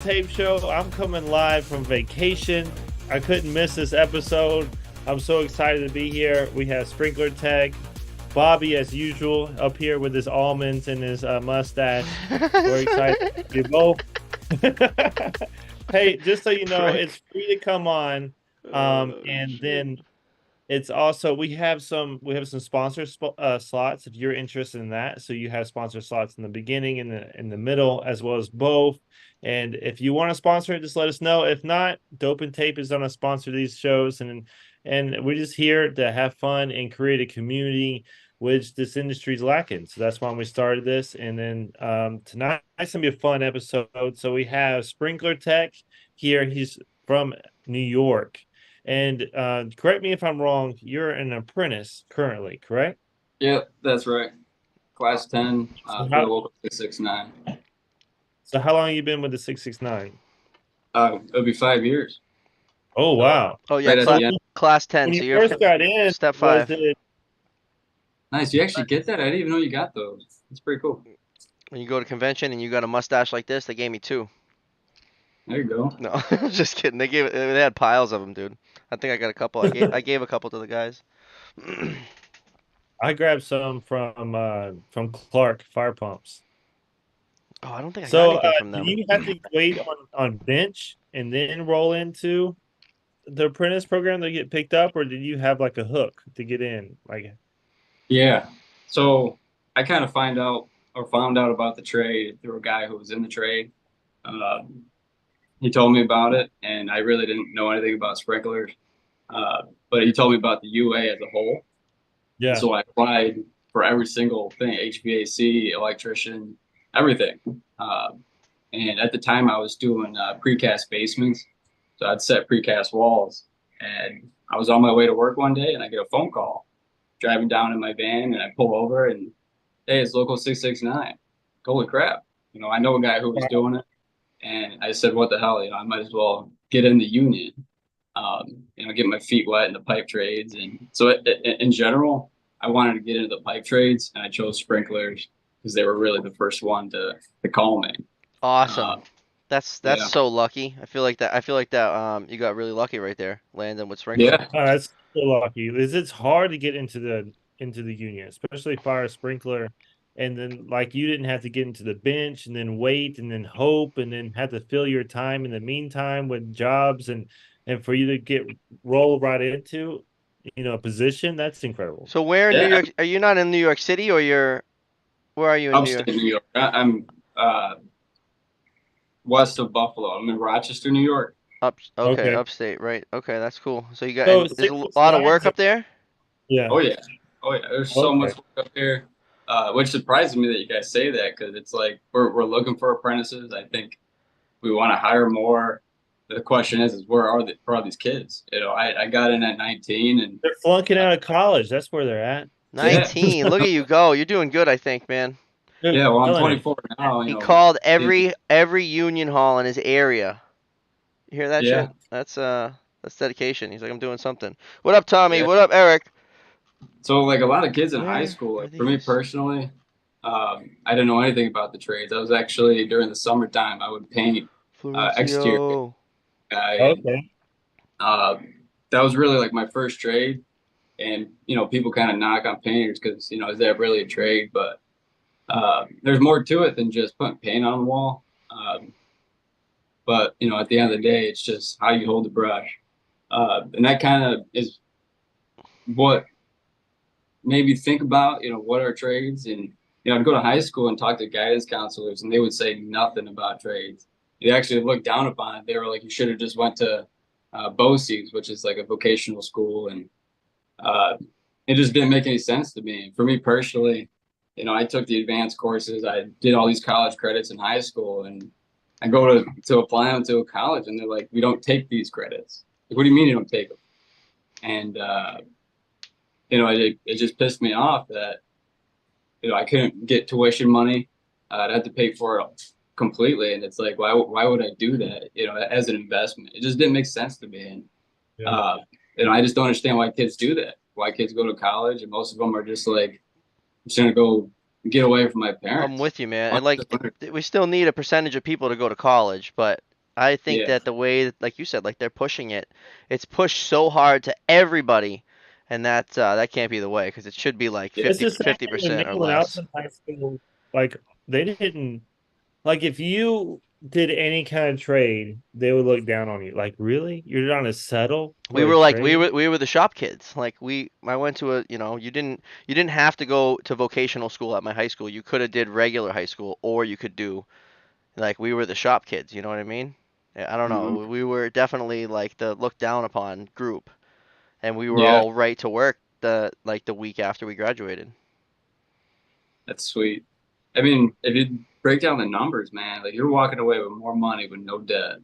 Tape Show. I'm coming live from vacation. I couldn't miss this episode. I'm so excited to be here. We have Sprinkler Tech, Bobby as usual, up here with his almonds and his mustache. We're excited to be both. Hey, just so you know, Frick. it's free to come on. And Shit. then it's also we have some slots if you're interested in that. So you have sponsor slots in the beginning and in the middle as well as both. And if you want to sponsor it, just let us know. If not, Dope and Tape is gonna sponsor these shows, and we're just here to have fun and create a community which this industry is lacking. So that's why we started this. And then tonight it's gonna be a fun episode. So we have Sprinkler Tech here. He's from New York. And correct me if I'm wrong, you're an apprentice currently, correct? Yep, that's right. Class 10 So for the how, local 669. so how long have you been with the 669? It'll be 5 years. Oh, So wow. Oh yeah, right at So the end. class 10. when So you you're first got in, step was 5. it Nice. You actually get that? I didn't even know you got those. That's pretty cool. When you go to convention and you got a mustache like this, they gave me 2. There you go. No, just kidding. They had piles of them, dude. I think I got a couple. I gave a couple to the guys. I grabbed some from Clark Fire Pumps. Oh, I don't think I got So anything from do them. you have to wait on bench and then roll into the apprentice program to get picked up, or did you have like a hook to get in? Like, Yeah. So I kind of found out about the trade through a guy who was in the trade. Um, he told me about it, and I really didn't know anything about sprinklers. But he told me about the UA as a whole. And yeah. so I applied for every single thing, HVAC, electrician, everything. Uh, and at the time, I was doing precast basements. So I'd set precast walls. And I was on my way to work one day and I get a phone call driving down in my van and I pull over and, hey, it's local 669. Holy crap. I know a guy who was doing it. And I said, what the hell? I might as well get in the union, get my feet wet in the pipe trades. And so in general, I wanted to get into the pipe trades and I chose sprinklers because they were really the first one to call me. Awesome. Uh, That's yeah. so lucky. I feel like that you got really lucky right there, landing with sprinkler. Yeah. That's so lucky. It's hard to get into the union, especially fire sprinkler. And then like you didn't have to get into the bench and then wait and then hope and then have to fill your time in the meantime with jobs and for you to get roll right into a position, that's incredible. So where in New Yeah. York are you not in New York City or where are you in New Upstate York? New York. I'm west of Buffalo. I'm in Rochester, New York. Okay, Okay. upstate, right. Okay, that's cool. So you got So and there's a lot of 669, work up there? yeah. Oh, yeah. Oh, yeah. There's so Okay. much work up here, which surprises me that you guys say that because it's like we're looking for apprentices. I think we want to hire more. The question is where are these kids? I got in at 19 and They're flunking out of college. That's where they're at. yeah, 19. Look at you go. You're doing good, I think, man. They're yeah. Well, I'm killing it. 24 now. He called Yeah, every union hall in his area. You hear that yeah. shit? That's dedication. He's like, I'm doing something. What up, Tommy? Yeah. What up, Eric? So like a lot of kids in high Where school, are like for me these? personally, I didn't know anything about the trades. I was actually during the summertime, I would paint exterior Florencio. guy, and Okay. uh, that was really like my first trade. And people kind of knock on painters because is that really a trade? But there's more to it than just putting paint on the wall. But at the end of the day, it's just how you hold the brush, and that kind of is what made me think about what are trades. And I'd go to high school and talk to guidance counselors, and they would say nothing about trades. They actually looked down upon it. They were like, you should have just went to BOCES, which is like a vocational school, and uh, it just didn't make any sense to me. For me personally, I took the advanced courses. I did all these college credits in high school, and I go to apply them to a college, and they're like, we don't take these credits. Like, what do you mean you don't take them? And it just pissed me off that I couldn't get tuition money. I'd have to pay for it completely, and it's like, why would I do that? As an investment, it just didn't make sense to me. And Yeah. I just don't understand why kids do that. Why kids go to college, and most of them are just like, I'm just gonna go get away from my I'm parents. with you, man. And like, we still need a percentage of people to go to college, but I think Yeah, that the way, like you said, like they're pushing it, it's pushed so hard to everybody, and that can't be the way because it should be like yeah, It's 50 the same thing with me percent or when I was less. in high school. Like they didn't like if you did any kind of trade, they would look down on you. Like, really? You're trying to settle We for a were like we trade? were we were the shop kids. Like I went to a you didn't have to go to vocational school at my high school. You could have did regular high school or you could do like we were the shop kids. You know what I mean? I don't know. hmm We were definitely like the looked down upon group, and we were yeah. all right to work the week after we graduated. That's sweet. I mean, if you break down the numbers, man, like you're walking away with more money with no debt.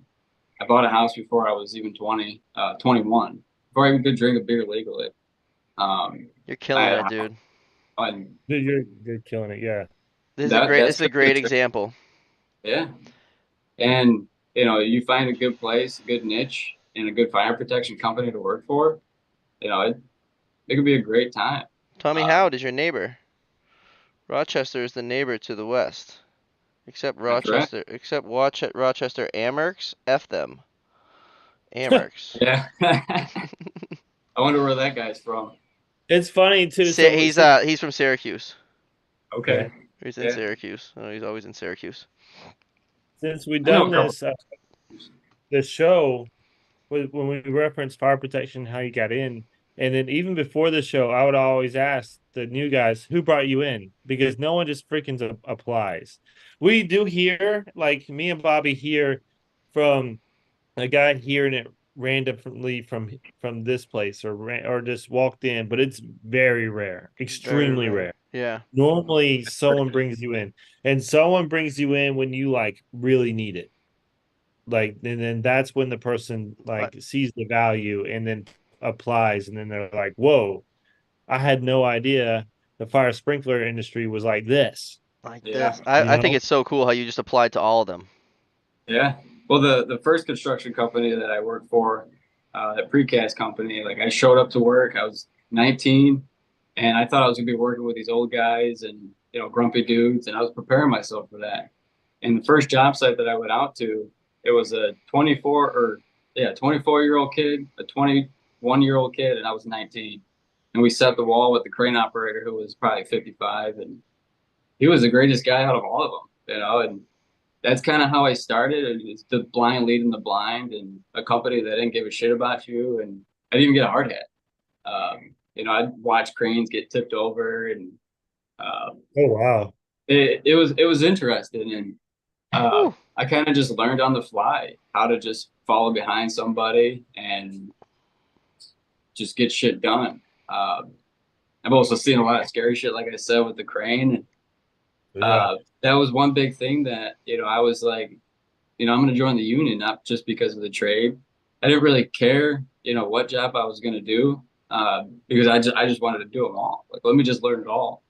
I bought a house before I was even 21, before I even could drink a beer legally. Um, You're I killing had a it, house, dude. and Dude, you're killing it. Yeah. This that's is a strictly a great trade. example. Yeah. And, you find a good place, a good niche, and a good fire protection company to work for, it could be a great time. Tommy Um, Howard is your neighbor. Rochester is the neighbor to the west. that's right. Rochester Amerks. F them. Amerks. Yeah. I wonder where that guy's from. It's funny too. So since He's from Syracuse. Okay. okay, He's in Yeah. Syracuse. Oh, he's always in Syracuse. since we've I know a done couple. this the show when we reference fire protection, how you got in, and then even before the show, I would always ask the new guys who brought you in because no one just freaking applies. We do hear like me and Bobby hear from a guy hearing it randomly from this place or just walked in, but it's very rare, Very extremely rare. rare. Yeah. Normally, someone brings you in, and someone brings you in when you like really need it. Like, and then that's when the person What? like sees the value and then applies, and then they're like, "Whoa, I had no idea the fire sprinkler industry was like this." Like Yeah. this. You I think know? it's so cool how you just applied to all of them. Yeah. Well, the first construction company that I worked for, that precast company, like I showed up to work, I was 19, and I thought I was gonna be working with these old guys and grumpy dudes, and I was preparing myself for that. And the first job site that I went out to, it was a 24-year-old kid, a 21-year-old kid, and I was 19. And we set the wall with the crane operator who was probably 55, and he was the greatest guy out of all of them, and that's kind of how I started. It's the blind leading the blind, and a company that didn't give a shit about you. And I didn't even get a hard hat. I'd watch cranes get tipped over, and Oh wow. it was interesting. And Whew. I kind of just learned on the fly how to just follow behind somebody and just get shit done. I've also seen a lot of scary shit, like I said, with the crane. Yeah. That was one big thing that I was like, I'm going to join the union, not just because of the trade. I didn't really care, what job I was going to do, because I just wanted to do them all. Like, let me just learn it all.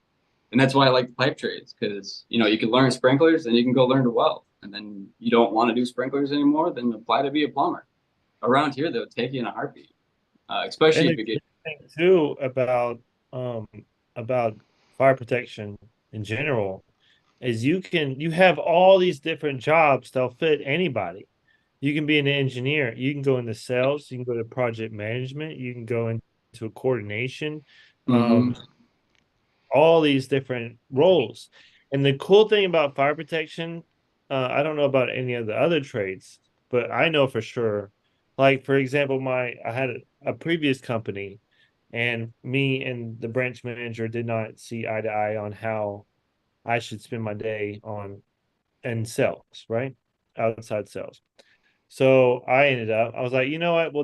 And that's why I like the pipe trades, because, you can learn sprinklers and you can go learn to weld. And then you don't want to do sprinklers anymore, then apply to be a plumber. Around here, they'll take you in a heartbeat, especially And if the you get, thing too um about fire protection in general is you have all these different jobs that'll fit anybody. You can be an engineer, you can go into sales, you can go to project management, you can go into a coordination, hmm um, all these different roles. And the cool thing about fire protection, I don't know about any of the other trades, but I know for sure. Like for example, I had a previous company, and me and the branch manager did not see eye to eye on how I should spend my day on and sales, right? Outside sales. So I was like, you know what? We'll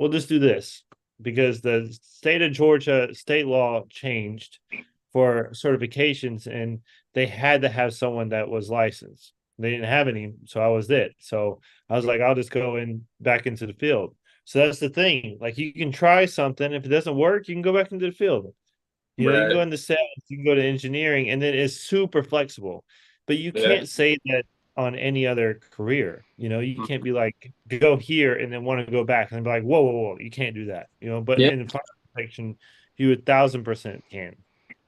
just do this because the state of Georgia state law changed for certifications and they had to have someone that was licensed. They didn't have any, so I was it. So I was like, I'll just go in back into the field. So that's the thing. Like you can try something. If it doesn't work, you can go back into the field. You can go right. into sales, you can go to engineering, and then it's super flexible. But you Yeah. can't say that on any other career. You can't be like go here and then want to go back and be like, whoa, whoa, whoa, you can't do that. But Yeah. in fire protection, you 1,000% can.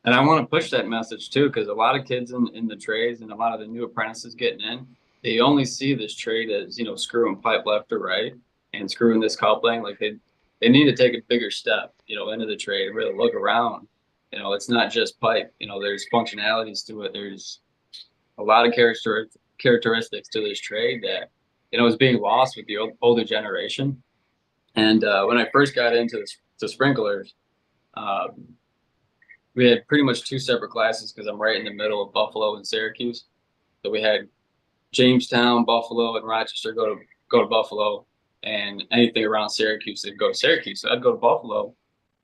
And I want to push that message too, because a lot of kids in the trades and a lot of the new apprentices getting in, they only see this trade as, screwing pipe left or right and screwing this coupling. Like they need to take a bigger step, into the trade and really look around. It's not just pipe. There's functionalities to it. There's a lot of characteristics to this trade that, is being lost with the older generation. And when I first got into the sprinklers, um, we had pretty much two separate classes because I'm right in the middle of Buffalo and Syracuse. So we had Jamestown, Buffalo, and Rochester go to Buffalo, and anything around Syracuse they'd go to Syracuse. So I'd go to Buffalo,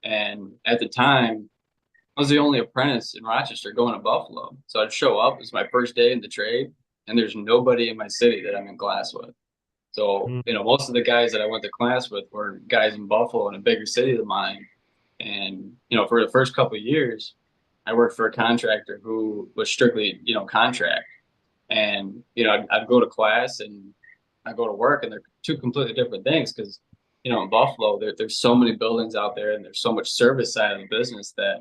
and at the time I was the only apprentice in Rochester going to Buffalo. So I'd show up. It's my first day in the trade, and there's nobody in my city that I'm in class with. So, Mm. most of the guys that I went to class with were guys in Buffalo in a bigger city than mine. And, for the first couple of years, I worked for a contractor who was strictly, contract. And, I'd go to class and I go to work, and they're two completely different things because, in Buffalo, there's so many buildings out there and there's so much service side of the business that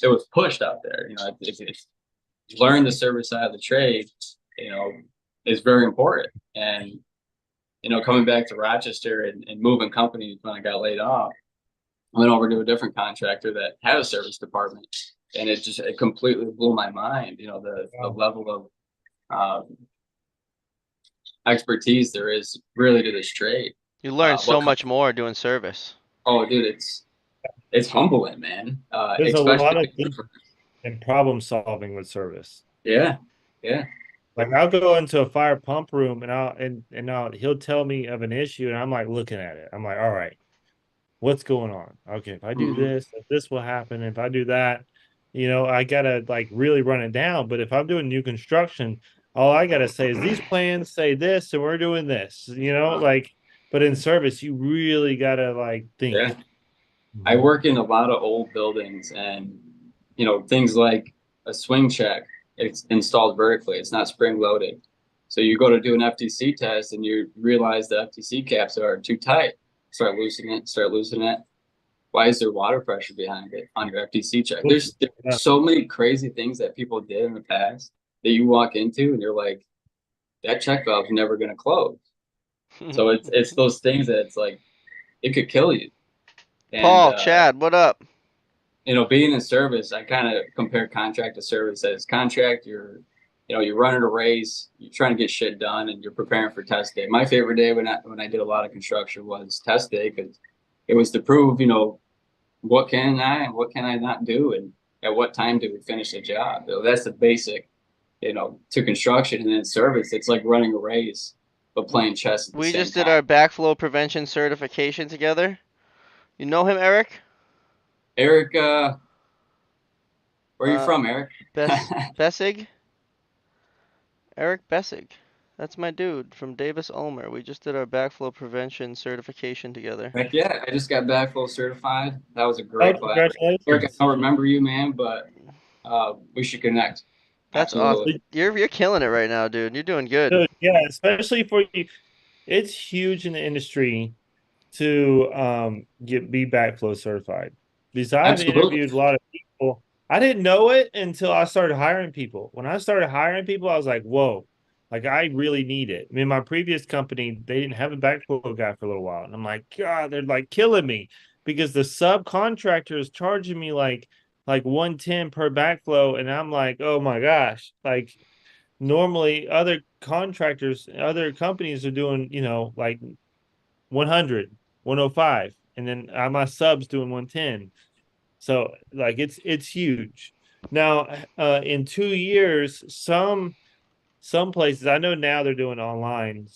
it was pushed out there. It's learn the service side of the trade, you know, is very important. And, coming back to Rochester and moving companies when I got laid off, I went over to a different contractor that had a service department, and it completely blew my mind. The Wow. level of expertise there is really to this trade. You learn What so much more doing service. Oh, dude, it's humbling, man. There's a Especially lot of things in problem solving with service. yeah, yeah. Like I'll go into a fire pump room and he'll tell me of an issue and I'm like looking at it. I'm like, all right, what's going on? Okay, if I do Hmm. this will happen. If I do that, I gotta like really run it down. But if I'm doing new construction, all I gotta say is these plans say this and we're doing this, like, but in service, you really gotta like Yeah. think. I Mhm. work in a lot of old buildings, and things like a swing check, it's installed vertically, it's not spring loaded. So you go to do an FTC test and you realize the FTC caps are too tight. Start loosening it. Why is there water pressure behind it on your FTC check? There's Yeah. so many crazy things that people did in the past that you walk into and you're like, that check valve's never going to close. So it's those things that it's like it could kill you. And Paul, Chad, what up? being in service, I kind of compare contract to service. As contract, you're running a race, you're trying to get shit done, and you're preparing for test day. My favorite day when I did a lot of construction was test day because it was to prove, what can I and what can I not do, and at what time do we finish the job. So that's the basic, to construction, and then service. It's like running a race, but playing chess at the We same just did time. our backflow prevention certification together. You know him, Eric? Eric, where are you Uh, from, Eric? Bessig? Eric Bessig. That's my dude from Davis Ulmer. We just did our backflow prevention certification together. Heck yeah, I just got Backflow certified. That was a Oh, great class. Eric, I congratulations. don't remember you, man, but we should connect. That's awesome. Absolutely. You're killing it right now, dude. You're doing good. Dude, yeah, especially for you. It's huge in the industry to be backflow certified. Because I've Absolutely. interviewed a lot of people. I didn't know it until I started hiring people. When I started hiring people, I was like, whoa, like I really need it. I mean, my previous company, they didn't have a backflow guy for a little while. And I'm like, God, they're like killing me because the subcontractor is charging me like 110 per backflow. And I'm like, oh my gosh, like normally other companies are doing, like 100, 105, and then my subs doing 110. So like it's huge. Now, in 2 years, some places I know now they're doing online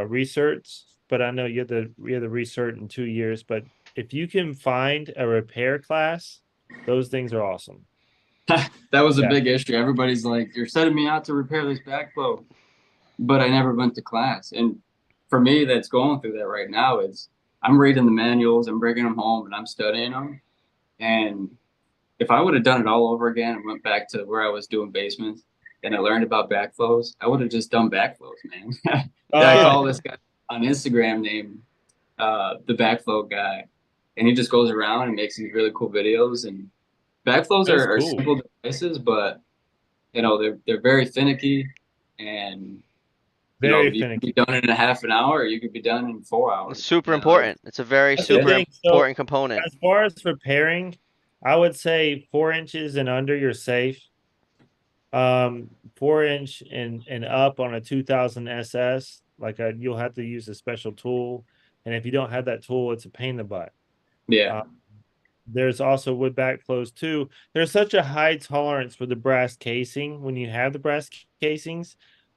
research, but I know you have to research in 2 years. But if you can find a repair class, those things are awesome. That was a Yeah. big issue. Everybody's like, you're sending me out to repair this backflow, but I never went to class. And for me, that's going through that right now is I'm reading the manuals, I'm bringing them home, and I'm studying them. And if I would have done it all over again and went back to where I was doing basements and I learned about backflows, I would have just done backflows, man. I Oh, follow this guy on Instagram named the Backflow guy, and he just goes around and makes these really cool videos. And backflows that's are cool. simple devices, but they're very finicky, and Very you could be finicky. done in a half an hour, or you could be done in 4 hours. It's super You know, important. It's a very That's the super thing. So important component. as far as repairing, I would say 4 inches and under, you're safe. 4 inch and up on a 2000 SS, you'll have to use a special tool. And if you don't have that tool, it's a pain in the butt. yeah, Uh, there's also wood backflows too. There's such a high tolerance for the brass casing when you have the brass casings.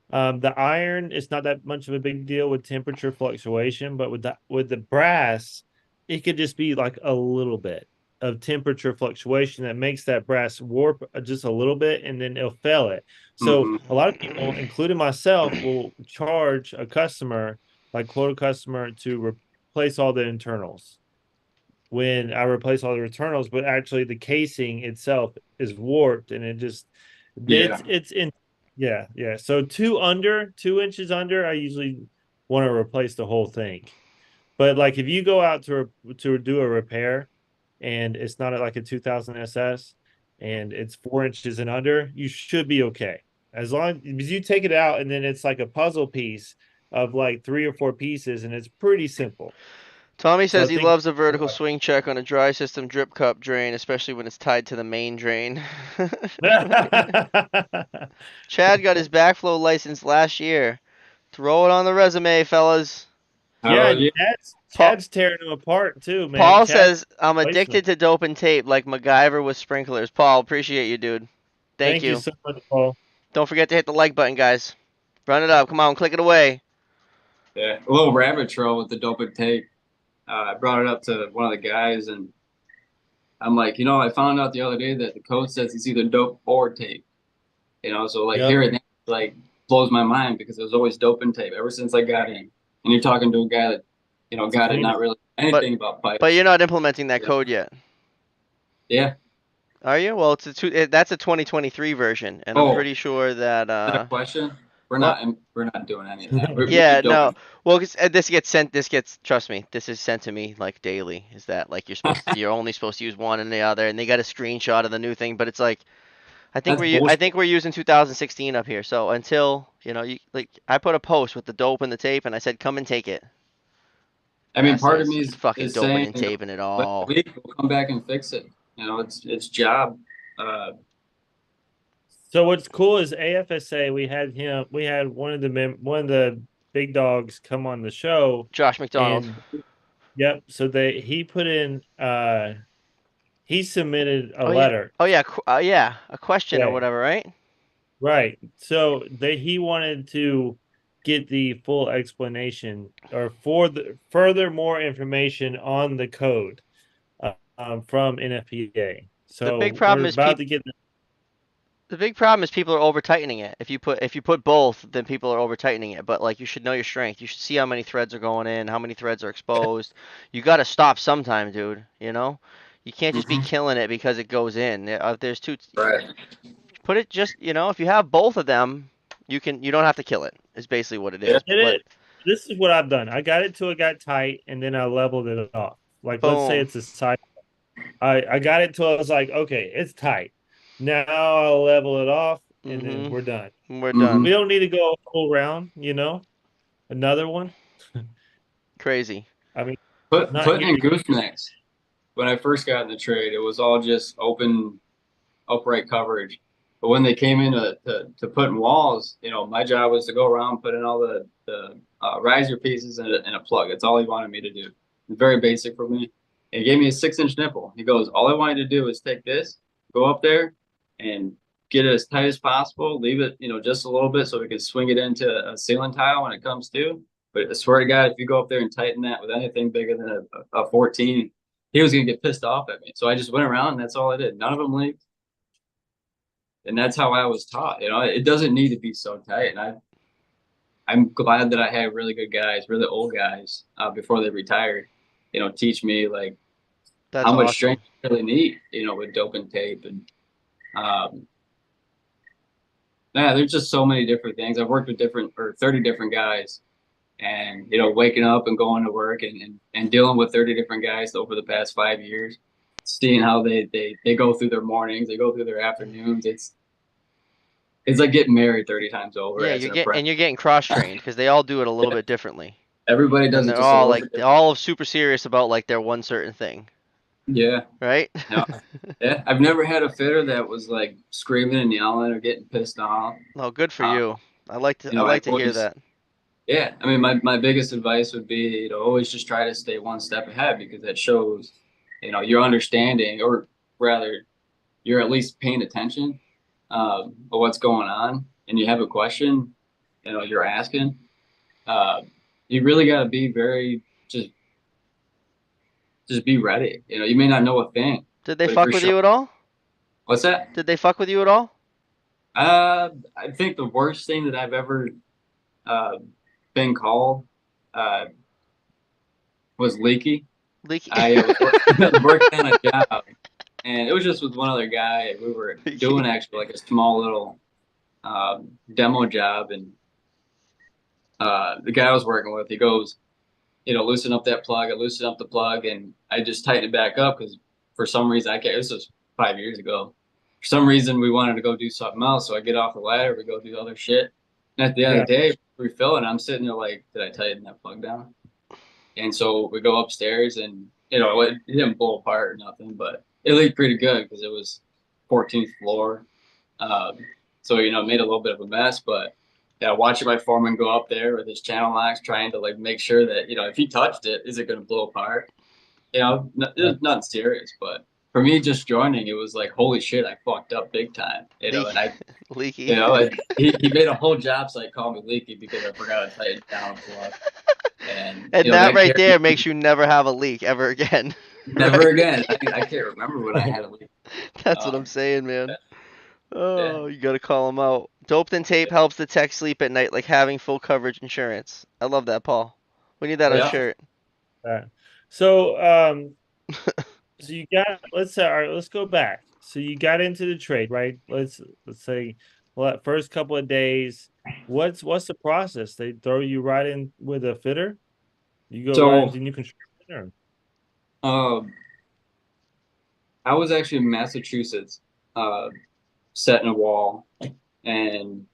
The iron is not that much of a big deal with temperature fluctuation, but with the brass, it could just be like a little bit of temperature fluctuation that makes that brass warp just a little bit, and then it'll fail it. So hmm a lot of people, including myself, will charge a customer, like quote a customer, to replace all the internals when I replace all the internals, but actually the casing itself is warped and yeah. it's in yeah, yeah. So 2 inches under, I usually want to replace the whole thing. But like if you go out to do a repair and it's not like a 2000 SS and it's 4 inches and under, you should be okay. As long as you take it out and then it's like a puzzle piece of like 3 or 4 pieces and it's pretty simple. Tommy So I says he think loves a vertical swing check on a dry system drip cup drain, especially when it's tied to the main drain. Chad got his backflow license last year. Throw it on the resume, fellas. Yeah, Oh and yeah, Paul, Chad's tearing them apart too, man. Paul Chad says I'm placed them. addicted to dope and tape like MacGyver with sprinklers. Paul, appreciate you, dude. Thank Thank you you. so much, Paul. Don't forget to hit the like button, guys. Run it up. Come on, click it away. yeah. A little rabbit trail with the dope and tape. I brought it up to one of the guys, and I'm like, I found out the other day that the code says it's either dope or tape. So like Yep. hearing that like blows my mind because it was always dope and tape ever since I got in. And you're talking to a guy that, got it Clean not it. really But anything about but pipes. you're not implementing that Yeah. code yet, Yeah. are you? Well, that's a 2023 version, and I'm Oh, pretty sure that that question? We're what? not we're not doing any of that. We do Yeah, dope no. and Well, 'cause, this gets sent. This gets. Trust me. This is sent to me like daily. Is that like you're only supposed to use one and the other, and they got a screenshot of the new thing. But it's like that's I bullshit. think we're using 2016 up here. So until you like, I put a post with the dope and the tape, and I said, "Come and take it." I mean, part of Asses, me you fucking is doping saying, and taping it within a all. week we'll come back and fix it. It's job. Uh, So what's cool is AFSA. We had one of the big dogs come on the show, Josh McDonald. and yep. So he put in he submitted a Oh yeah. letter. Oh yeah. Yeah. A question or Yeah, whatever, right? right. So he wanted to get the full explanation or for the further more information on the code from NFPA. The big So problem we're is about people. to get The big problem is people are over tightening it. If you put both, then people are over tightening it. But like you should know your strength. You should see how many threads are going in, how many threads are exposed. You got to stop sometime, dude. You can't just be mhm. killing it because it goes in. There's two. Right. Put it just if you have both of them, you don't have to kill it. Is basically what it Yeah. is. Did But it. This is what I've done. I got it till it got tight, and then I leveled it off. Like let's say boom. it's a side. I got it till I was like, okay, it's tight. Now I'll level it off, and then Mhm. we're done. We're hmm done. We don't need to go a full round, another one. Crazy. I mean, not Putting here. in goosenecks. When I first got in the trade, it was all just open, upright coverage. But when they came in to put in walls, my job was to go around, put in all the riser pieces and a plug. That's all he wanted me to do. Very basic for me. And he gave me a 6-inch nipple. He goes, all I want you to do is take this, go up there, and get it as tight as possible. Leave it, just a little bit so we can swing it into a ceiling tile when it comes to. But I swear to God, if you go up there and tighten that with anything bigger than a 14, he was gonna get pissed off at me. So I just went around and that's all I did. None of them leaked. And that's how I was taught. It doesn't need to be so tight. And I'm glad that I had really good guys, really old guys, before they retired, teach me like That's how much awesome. strength you really need, with dope and tape. And um, yeah, there's just so many different things. I've worked with 30 different guys, and waking up and going to work and dealing with 30 different guys over the past 5 years, seeing how they go through their mornings, they go through their afternoons. It's like getting married 30 times over Yeah, as an apprentice. you're getting cross trained because they all do it a little bit differently, Everybody does and it they're just a all little like bit they're different. all super serious about like their one certain thing, Yeah. right? No. Yeah. I've never had a fitter that was like screaming and yelling or getting pissed off. No, good for Uh, you. you I know, I like to hear always, that. yeah. I mean, my biggest advice would be, always just try to stay one step ahead because that shows, your understanding, or rather, you're at least paying attention of what's going on, and you have a question, you're asking. Uh, you really got to be very just be ready. You may not know a thing, Did they but if fuck you're with sure, you at all? what's that? Did they fuck with you at all? I think the worst thing that I've ever uh, been called uh, was leaky. Leaky. I I was working on a job, and it was just with one other guy. We were Leaky. doing actually like a small little demo job, and the guy I was working with, he goes, loosen up that plug. I loosened up the plug, and I just tightened it back up because for some reason I can't. This was 5 years ago. For some reason, we wanted to go do something else, so I get off the ladder, we go do other shit. And at the other Yeah. day, refilling, I'm sitting there like, did I tighten that plug down? And so we go upstairs, and it didn't blow apart or nothing, but it leaked pretty good because it was 14th floor. Um, so made a little bit of a mess, but yeah, watching my foreman go up there with his channel locks, trying to like make sure that if he touched it, is it going to blow apart? It Yeah. was nothing serious, but for me, just joining, it was like, holy shit, I fucked up big time. Leaky. And I, Leaky. he made a whole job site call me leaky because I forgot to tighten down a plug, and And that that right carried there makes you never have a leak ever again. never Right? again. I can't remember when I had a leak. That's what I'm Um, saying, man. yeah, Oh, you gotta call them out. Doped in tape helps the tech sleep at night like having full coverage insurance. I love that, Paul. We need that on a yeah. shirt. All right. So, so you got, let's say, all right, let's go back. So you got into the trade, right? Let's say, well, that first couple of days, what's the process? They throw you right in with a fitter? You go right So into new construction, or um, I was actually in Massachusetts, uh, setting a wall, and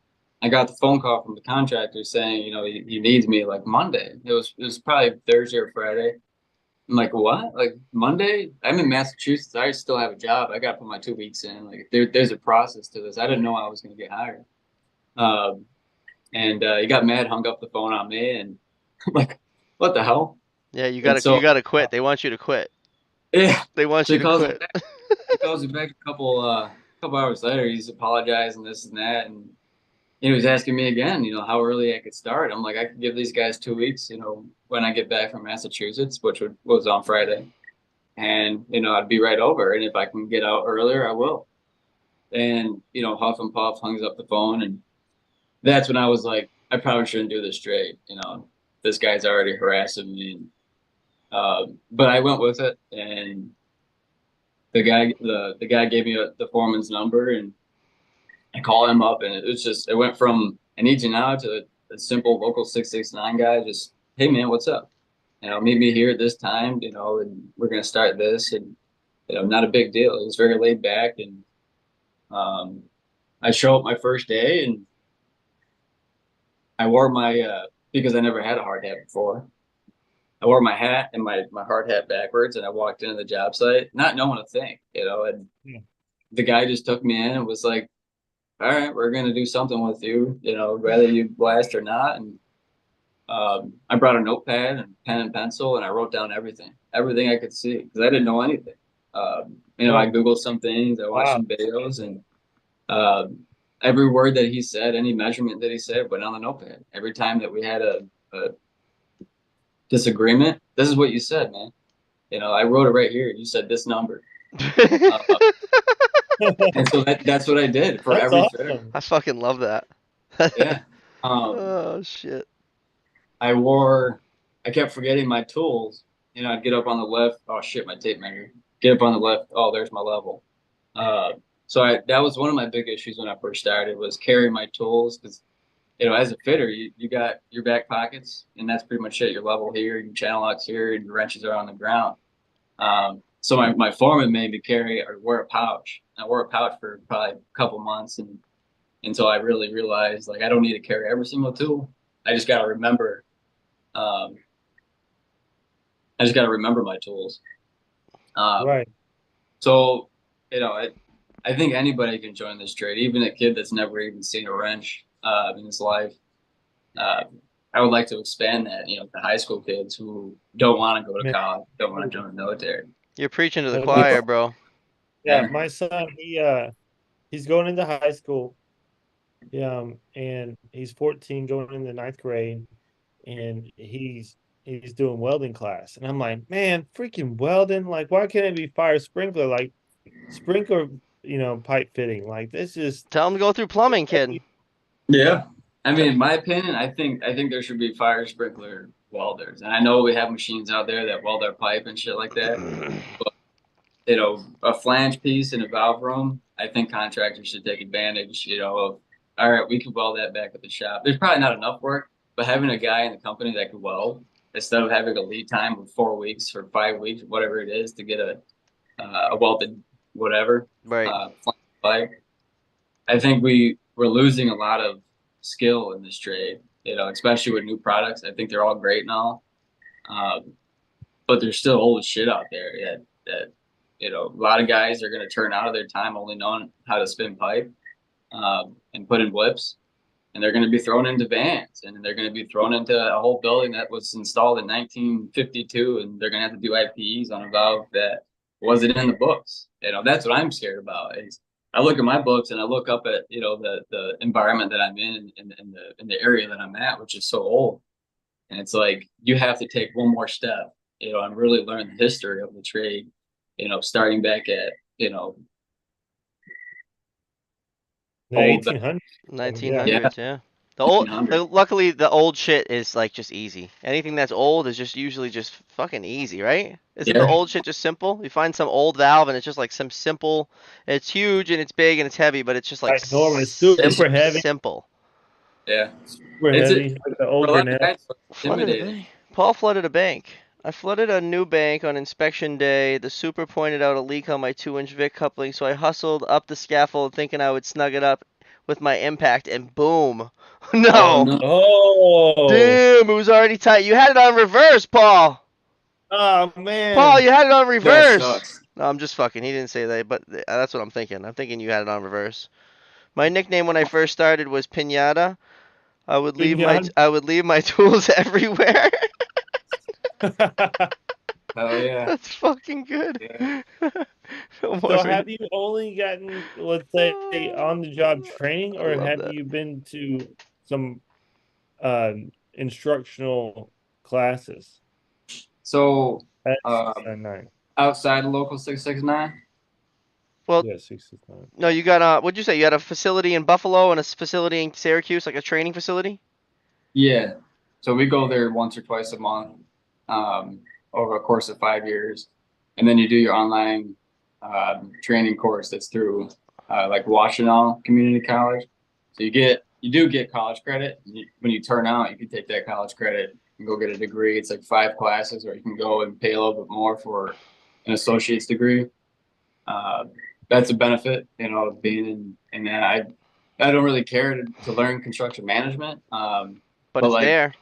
I got the phone call from the contractor saying, he needs me like Monday. It was probably Thursday or Friday. I'm like, what? Like Monday? I'm in Massachusetts. I still have a job. I got to put my 2 weeks in. Like there's a process to this. I didn't know I was going to get hired. Um, and he got mad, hung up the phone on me, and I'm like, what the hell? Yeah, And you so gotta quit. They want you to quit. yeah, They want so you to quit. he calls me back a couple hours later. He's apologizing this and that, and he was asking me again, how early I could start. I'm like, I could give these guys 2 weeks, when I get back from Massachusetts, which was on Friday, and I'd be right over. And if I can get out earlier, I will. And huff and puff, hangs up the phone, and that's when I was like, I probably shouldn't do this straight. This guy's already harassing me. But I went with it, and the guy gave me the foreman's number, and I call him up, and it went from I need you now to a simple local 669 guy. Just, hey man, what's up? Meet me here at this time. And we're gonna start this, and not a big deal. It was very laid back, and um, I show up my first day, and I wore my because I never had a hard hat before. I wore my hat and my hard hat backwards, and I walked into the job site, not knowing a thing. And yeah. the guy just took me in and was like, all right, we're gonna do something with you, whether you blast or not. And I brought a notepad and pen and pencil, and I wrote down everything I could see because I didn't know anything. I Wow. Googled some things, I watched Wow. some videos, and um, every word that he said, any measurement that he said, went on the notepad. Every time that we had a disagreement, this is what you said, man. I wrote it right here. You said this number, uh, and so that's what I did for That's every fitter. awesome. I fucking love that. Yeah. Um, Oh shit. I wore, I kept forgetting my tools. I'd get up on the left. Oh shit, my tape measure. Get up on the left. Oh, there's my level. Uh, so that was one of my big issues when I first started was carrying my tools because, as a fitter, you got your back pockets, and that's pretty much it. Your level here, your channel locks here, and your wrenches are on the ground. So my foreman made me carry or wear a pouch. I wore a pouch for probably a couple months, and until I really realized like I don't need to carry every single tool. I just got to remember. Um, I just got to remember my tools. Um, Right. so you know, I think anybody can join this trade, even a kid that's never even seen a wrench in his life. Uh, I would like to expand that, you know, to high school kids who don't want to go to Man, college, don't want to join the military. You're preaching to the my choir, bro. yeah, Yeah, my son, he's going into high school. And he's 14 going into ninth grade, and he's doing welding class. And I'm like, man, freaking welding, like why can't it be fire sprinkler? Like sprinkler, pipe fitting. Like this is Tell him to go through plumbing, kid. yeah. I mean, in my opinion, I think there should be fire sprinkler welders, and I know we have machines out there that weld our pipe and shit like that. You know, a flange piece in a valve room, I think contractors should take advantage, you know, of, all right, we can weld that back at the shop. There's probably not enough work, but having a guy in the company that can weld instead of having a lead time of 4 weeks or 5 weeks, whatever it is, to get a welded whatever Right. flange pipe. I think we're losing a lot of skill in this trade, you know, especially with new products. I think they're all great and all, um, but there's still old shit out there that you know, a lot of guys are going to turn out of their time only knowing how to spin pipe and put in whips, and they're going to be thrown into vans, and they're going to be thrown into a whole building that was installed in 1952, and they're going to have to do IPEs on a valve that wasn't in the books. You know, that's what I'm scared about. Is I look at my books and I look up at, you know, the environment that I'm in the area that I'm at, which is so old, and it's like you have to take one more step, you know, and really learn the history of the trade, you know, starting back at, you know, the old, 1800s. Yeah. 1900s, yeah. yeah, Luckily, the old shit is like just easy. Anything that's old is just usually just fucking easy, right? Isn't the yeah, old shit just simple? You find some old valve and it's just like some simple. It's huge and it's big and it's heavy, but it's just like Like Norman, it's super heavy, simple. yeah. super It's heavy, like the for old a lot of grenade. guys, it's Flooded a intimidating. bank. Paul flooded a bank. I flooded a new bank on inspection day. The super pointed out a leak on my 2-inch Vic coupling, so I hustled up the scaffold thinking I would snug it up with my impact, and boom. Oh No. no, Oh, Damn, it was already tight. You had it on reverse, Paul. oh Paul, man. you had it on that reverse. sucks. No, I'm just fucking. He didn't say that, but that's what I'm thinking. I'm thinking you had it on reverse. My nickname when I first started was Pinata. Pinata. I would leave my tools everywhere. Oh yeah, That's fucking good. yeah. No So more. have you only gotten, let's say, on the job training, I or love have that. you been to some instructional classes So at um, 699? outside of local 669, Well, Yeah, 669. no, you got what'd you say? You had a facility in Buffalo and a facility in Syracuse, like a training facility? yeah. So we go there once or twice a month um, over a course of 5 years, and then you do your online training course that's through like Washtenaw Community College. So you do get college credit. When you turn out, you can take that college credit and go get a degree. It's like 5 classes, or you can go and pay a little bit more for an associate's degree. Uh, that's a benefit, you know, of being in that. I don't really care to learn construction management, But but it's like there.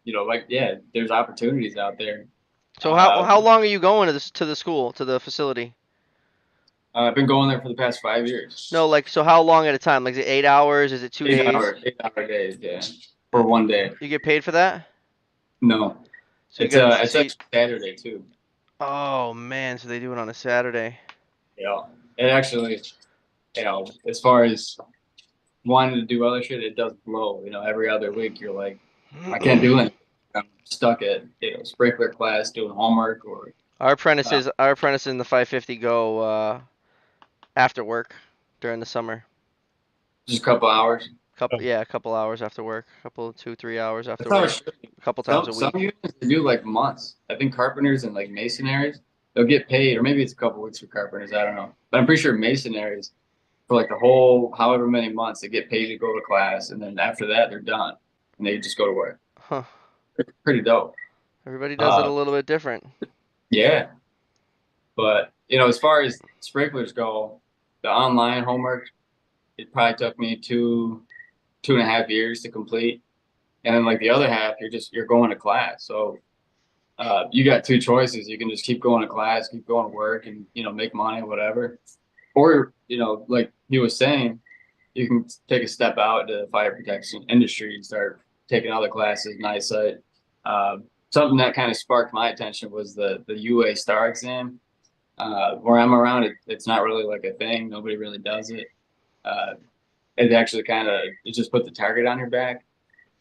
you know, like yeah, there's opportunities out there. So Uh, how long are you going to the school, to the facility? I've been going there for the past 5 years. No, like, so how long at a time? Like, is it 8 hours? Is it 2 days? 8 hour days, yeah, for Uh, one day. You get paid for that? No, So you got it's so you, actually Saturday too. oh man, so they do it on a Saturday. Yeah, it actually, you know, as far as wanting to do other shit, it does blow. You know, every other week you're like, I can't do anything. I'm stuck at, you know, sprinkler class doing homework or Our apprentices in the 550 go after work during the summer. just a couple hours. Couple yeah, a couple hours after work, couple 2 3 hours after That's how it work, should be. a couple times Some a some week. unions they do like months. I think carpenters and like masonaries, they'll get paid, or maybe it's a couple weeks for carpenters. I don't know, but I'm pretty sure masonaries for like the whole however many months they get paid to go to class, and then after that they're done and they just go to work. Huh. Pretty dope. Everybody does it a Uh, little bit different. yeah, but you know, as far as sprinklers go, the online homework, it probably took me 2.5 years to complete. And then like the other half, you're going to class. So you got two choices. You can just keep going to class, keep going to work, and make money, whatever. Or like he was saying, you can take a step out to the fire protection industry and start taking other classes, night sight. Something that kind of sparked my attention was the UA Star exam. Where I'm around, it's not really like a thing. Nobody really does it. Uh, it actually it just put the target on your back.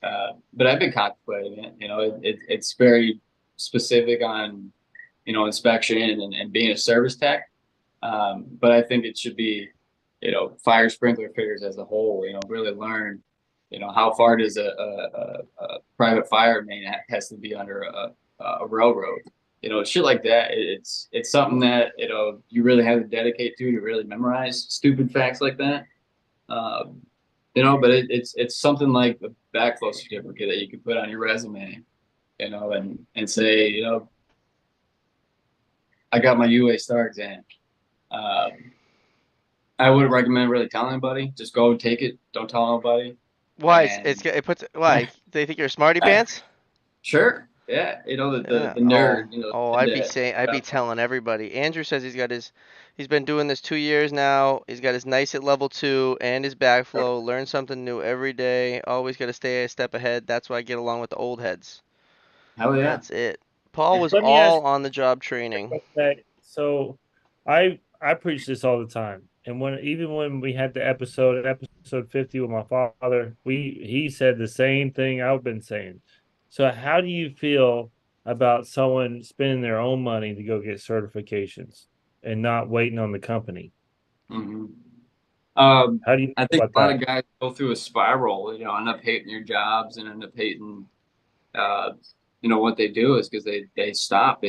But I've been contemplating it. It's very specific on inspection and being a service tech. But I think it should be fire sprinkler fitters as a whole. Really learn how far does a private fire main has to be under a railroad. Shit like that. It's something that you really have to dedicate to really memorize stupid facts like that. Um, but it's something like the backflow certificate that you can put on your resume, and say, I got my UA Star exam. Um, I wouldn't recommend really telling anybody. Just go take it. Don't tell nobody. Why? And It puts why? They think you're smarty pants? sure, yeah, Yeah. the nerd, Oh, that I'd be telling everybody. Andrew says he's been doing this 2 years now. He's got his nice at level 2 and his backflow. Learn something new every day. Always got to stay a step ahead. That's why I get along with the old heads. hell yeah. That's it. Paul was Let me ask all on the job training. you that. So I preach this all the time. And even when we had the episode 50 with my father, he said the same thing I've been saying. So how do you feel about someone spending their own money to go get certifications and not waiting on the company? hmm Um, How do you I feel think about a lot that? of guys go through a spiral, end up hating your jobs and end up hating, uh, what they do is because they stop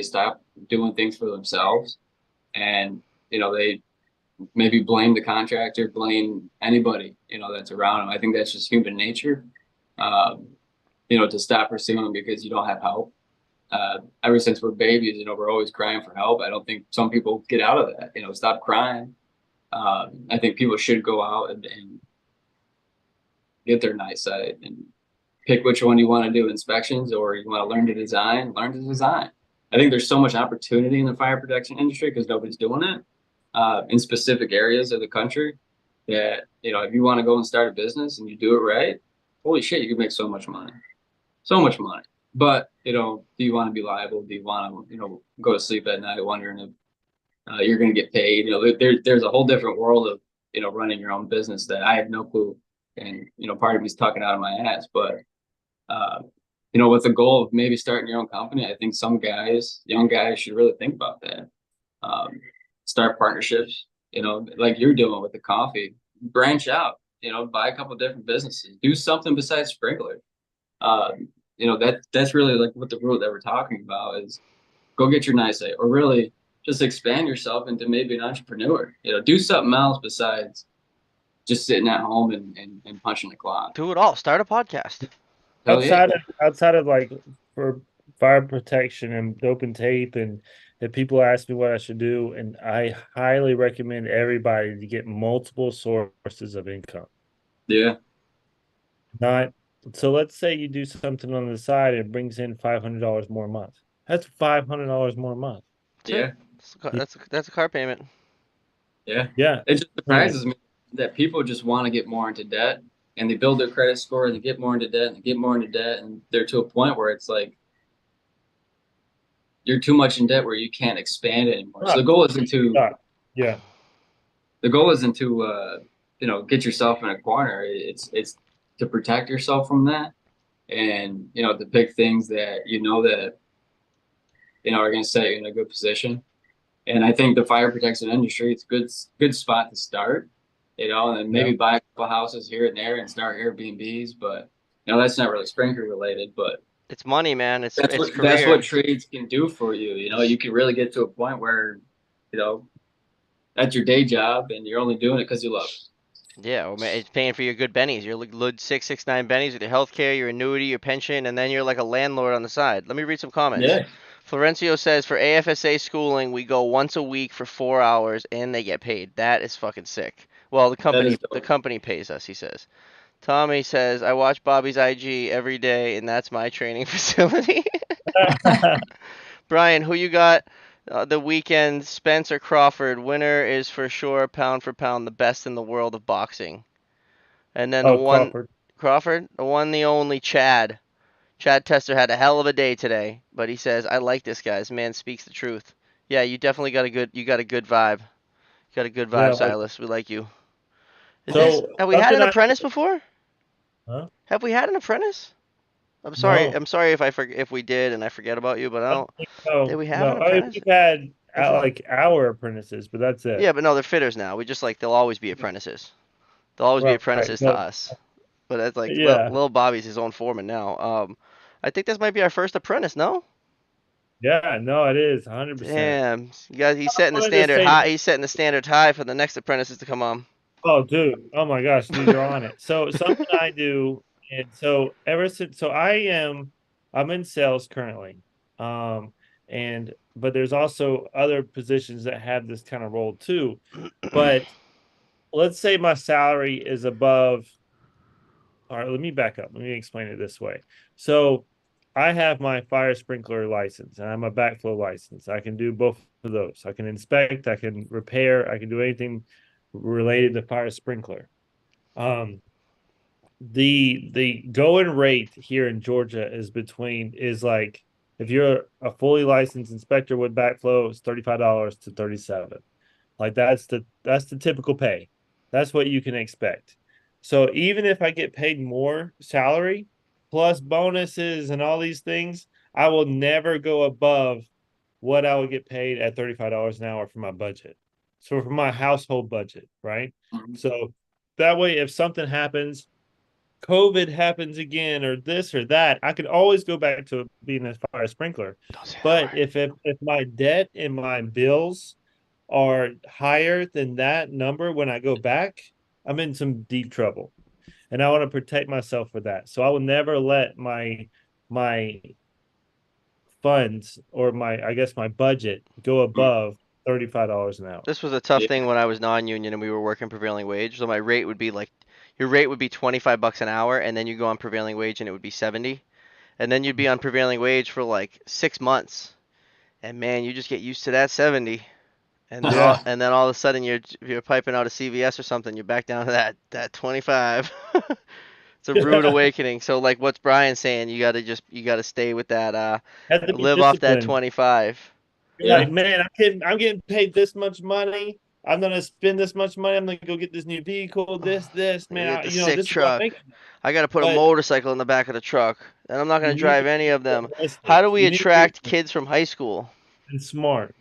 doing things for themselves, and they maybe blame the contractor, blame anybody, that's around them. I think that's just human nature, um, to stop pursuing because you don't have help. Ever since we're babies, we're always crying for help. I don't think some people get out of that, stop crying. I think people should go out and get their night sight and pick which one you want to do inspections or you want to learn to design. I think there's so much opportunity in the fire protection industry because nobody's doing it in specific areas of the country that, if you want to go and start a business and you do it right, holy shit, you can make so much money. So much money. But, do you want to be liable? Do you want to, go to sleep at night wondering if you're going to get paid? There's a whole different world of, running your own business that I have no clue. And, part of me's talking out of my ass. But, uh, with the goal of maybe starting your own company, I think some guys, young guys, should really think about that. Um, Start partnerships, like you're doing with the coffee. Branch out, buy a couple different businesses. Do something besides sprinkler. That's really like what the rule that we're talking about is go get your nice or really just expand yourself into maybe an entrepreneur. Do something else besides just sitting at home and punching the clock. Do it all. Start a podcast. Hell yeah. Outside of like for fire protection and open tape, and if people ask me what I should do, and I highly recommend everybody to get multiple sources of income. Yeah. Not so let's say you do something on the side and it brings in $500 more a month. That's $500 more a month. That's Yeah. it. That's a car payment. Yeah. Yeah. It just surprises me that people just want to get more into debt and they build their credit score and they get more into debt and they get more into debt. And they're to a point where it's like you're too much in debt where you can't expand anymore. So Yeah. the goal isn't to get yourself in a corner. It's to protect yourself from that and to pick things that that are going to set you in a good position. And I think the fire protection industry, it's a good spot to start, and then maybe buy a couple houses here and there and start Airbnbs. But that's not really sprinkler related. But It's money, man. It's that's career. what trades can do for you. You can really get to a point where that's your day job and you're only doing it because you love it. Yeah, or it's paying for your good bennies. Your Lud 669 bennies with your health care, your annuity, your pension, and then you're like a landlord on the side. Let me read some comments. Yeah. Florencio says for AFSA schooling, we go once a week for 4 hours and they get paid. That is fucking sick. Well, That is the dope. company pays us. He says. Tommy says, I watch Bobby's IG every day, and that's my training facility. Brian, who you got the weekend? Spence or Crawford? Winner is for sure, pound for pound, the best in the world of boxing. And then the Oh, one, Crawford. Crawford, the one, the only Chad. Chad Tester had a hell of a day today, but he says, I like this guy. This man speaks the truth. Yeah, you definitely you got a good vibe. You got a good Yeah, vibe, like Silas. We like you. so Have we had something an I apprentice before? huh? Have we had an apprentice? No, I'm sorry if if we did and I forget about you, but I I don't don't. think Did so. we have No, an I mean, apprentice? we've had I thought. like our apprentices, but that's it. Yeah, but no, they're fitters now. We just like they'll always be apprentices. They'll always be Right. apprentices to No, us. But that's like yeah, Lil Bobby's his own foreman now. I think this might be our first apprentice. No? yeah, no, it is 100%. Damn, you guys, he's I setting the wanted to standard say, high. He's setting the standard high for the next apprentices to come on. oh, dude, oh my gosh, dude, you're on it. So something I do, and so ever since, so I'm in sales currently, um, and but there's also other positions that have this kind of role too. But let's say my salary is above. All right, let me back up. Let me explain it this way. So I have my fire sprinkler license and I'm a backflow license. I can do both of those. I can inspect, I can repair, I can do anything related to fire sprinkler. Um, the going rate here in Georgia is like if you're a fully licensed inspector with backflow, it's $35 to 37. Like that's the typical pay. That's what you can expect. So even if I get paid more salary plus bonuses and all these things, I will never go above what I would get paid at $35 an hour for my budget. So for my household budget, right? Mhm. So that way if something happens, COVID happens again or this or that, I could always go back to being a fire sprinkler. Don't say that But word. if my debt and my bills are higher than that number when I go back, I'm in some deep trouble. And I want to protect myself for that. So I will never let my funds or my I guess my budget go above $35 an hour. This was a tough Yeah. thing when I was non-union and we were working prevailing wage. So my rate would be like, your rate would be 25 bucks an hour, and then you go on prevailing wage and it would be 70, and then you'd be on prevailing wage for like 6 months, and man, you just get used to that 70, Yeah. and then all of a sudden you're piping out a CVS or something, you're back down to that 25. It's a rude Yeah. awakening. So like what's Brian saying, you gotta stay with that Have to be live off that disciplined. 25. You're Yeah. like, man, I'm getting paid this much money. I'm gonna spend this much money. I'm gonna go get this new vehicle, this, You man. get the sick This is what I'm truck. making. I got to put a But motorcycle in the back of the truck, and I'm not going you to need drive to any be of them. How realistic. do we You need to be attract kids from high school? and smart.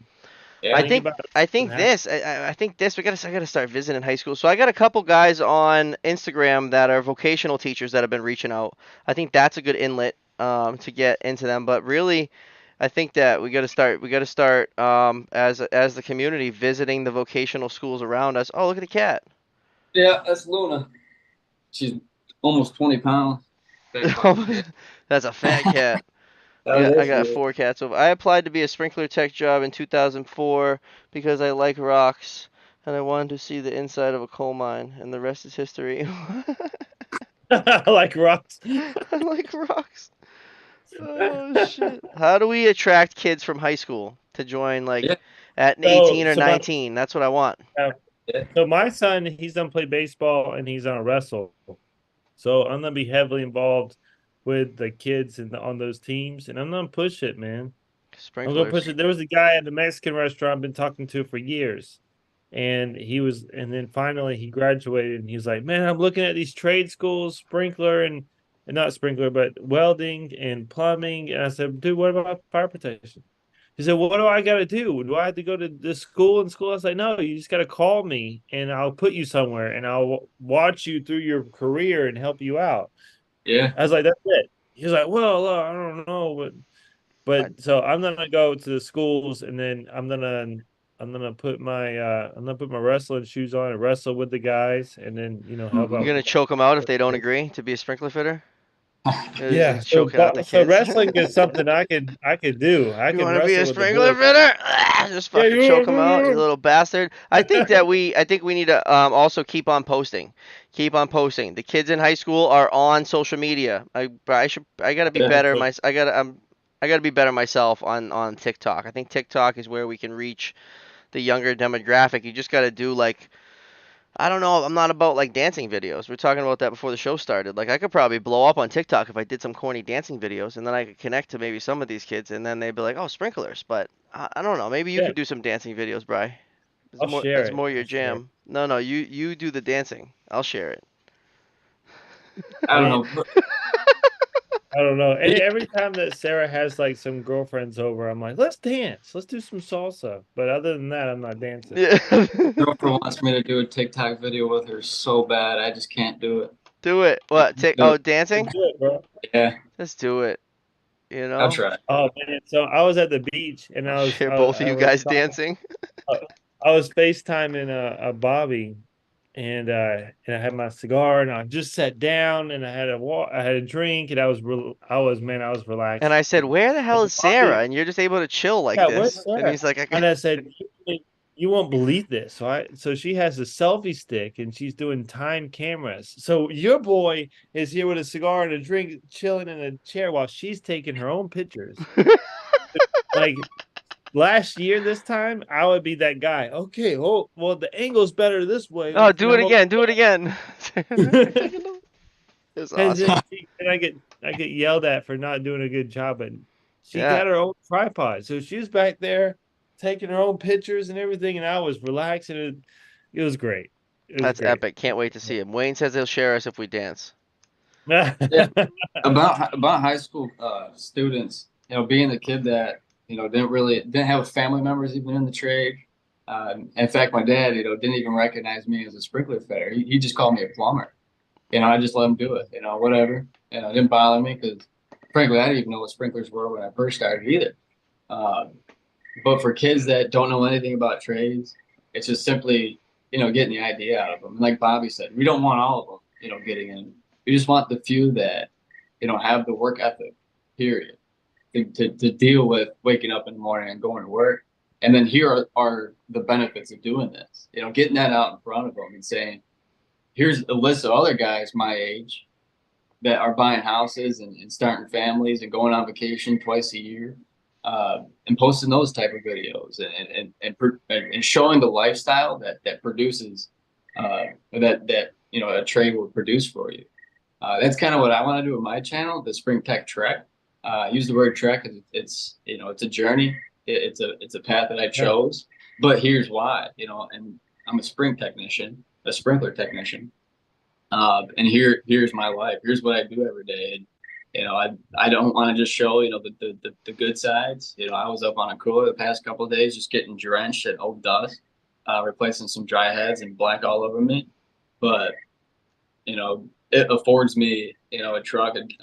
Yeah. Think about I something think happen. this I think this I gotta start visiting high school. So I got a couple guys on Instagram that are vocational teachers that have been reaching out. I think that's a good inlet to get into them. But really, I think that we got to start as the community visiting the vocational schools around us. Oh, look at the cat. Yeah, that's Luna. She's almost 20 pounds. Big fucking kid. That's a fat cat. Oh, yeah, I she got is. four cats. So I applied to be a sprinkler tech job in 2004 because I like rocks and I wanted to see the inside of a coal mine, and the rest is history. Like rocks. I like rocks. Oh shit. How do we attract kids from high school to join like Yeah. at So 18 or 19? That's what I want. uh, Yeah. so my son, he's done play baseball and he's on wrestle. So I'm gonna be heavily involved with the kids and on those teams, and I'm gonna push it, man. I'm gonna push Sprinklers. it. There was a guy at the Mexican restaurant I've been talking to for years, and then finally he graduated, and he's like, "Man, I'm looking at these trade schools, sprinkler and not sprinkler, but welding and plumbing." And I said, "Dude, what about fire protection?" He said, "What do I got to do? Do I have to go to this school and school?" I was like, "No, you just got to call me, and I'll put you somewhere, and I'll watch you through your career and help you out." Yeah. I was like, "That's it." He was like, "Well, I don't know, I, but so I'm gonna go to the schools, and then I'm gonna put my wrestling shoes on and wrestle with the guys, and then help you Mhm. out. gonna choke them out if they don't agree to be a sprinkler fitter? Yeah, and choking out the so kids. wrestling is something I could do. I You can want to be a wrestle with the sprinkler boys. fitter? Ah, just Yeah, fucking choke him out, you little bastard. I think we need to also keep on posting. Keep on posting. The kids in high school are on social media. I gotta be Yeah. better. I gotta be better myself on TikTok. I think TikTok is where we can reach the younger demographic. You just gotta do like I don't know. I'm not about like dancing videos. We are talking about that before the show started. Like I could probably blow up on TikTok if I did some corny dancing videos, and then I could connect to maybe some of these kids, and then they'd be like, "Oh, sprinklers." But I don't know. Maybe you yeah. could do some dancing videos, Bry. I'll share That's it. more your I'll share it. jam. No, no, you do the dancing. I'll share it. I I don't mean, know. I don't know. And every time that Sarah has like some girlfriends over, I'm like, let's dance. Let's do some salsa. But other than that, I'm not dancing. Yeah. Girlfriend wants me to do a TikTok video with her so bad, I just can't do it. Do it. What? Take. Do Oh, it. Let's dancing. do it, bro. Yeah, Just do it. You I'll know. try. Oh man. So I was at the beach and I'll share both of I you was guys talking dancing. uh, I was FaceTiming a Bobby and I had my cigar and I just sat down and I had a drink and I was And I relaxing. said, "Where the hell And is Sarah?" Bobby, And you're just able to chill like yeah, where's this. And Sarah? he's like, "I And got." I said, you won't believe this. So she has a selfie stick and she's doing time cameras. So your boy is here with a cigar and a drink, chilling in a chair while she's taking her own pictures. Like last year, this time, I would be that guy. Okay, oh well, the angle's better this way, Oh, and do it I'm again. Do it again. okay. It's And then awesome. I get yelled at for not doing a good job, and she Yeah, got her own tripod, so she's back there taking her own pictures and everything, and I was relaxing. It was great. It was that's great. epic. Can't wait to see him. Wayne says he'll share us if we dance. Yeah, about high school students, being the kid that didn't have family members even in the trade. In fact, my dad, didn't even recognize me as a sprinkler fitter. He just called me a plumber. I just let him do it. Whatever. It didn't bother me because, frankly, I didn't even know what sprinklers were when I first started either. Uh, but for kids that don't know anything about trades, it's just simply, getting the idea out of them. And like Bobby said, we don't want all of them, getting in. We just want the few that, have the work ethic, period, to deal with waking up in the morning and going to work. And then here are the benefits of doing this, getting that out in front of them and saying, here's a list of other guys my age that are buying houses and starting families and going on vacation twice a year, and posting those type of videos and showing the lifestyle that produces that a trade will produce for you. That's kind of what I want to do with my channel, the Spring Tech Trek. I use the word trek because it's a journey. It's a path that I Yeah. chose. But here's why, and I'm a spring technician, a sprinkler technician. And here's my life. Here's what I do every day. And I don't want to just show the good sides. I was up on a cooler the past couple of days, just getting drenched in old dust, replacing some dry heads and black all over me. But it affords me a truck and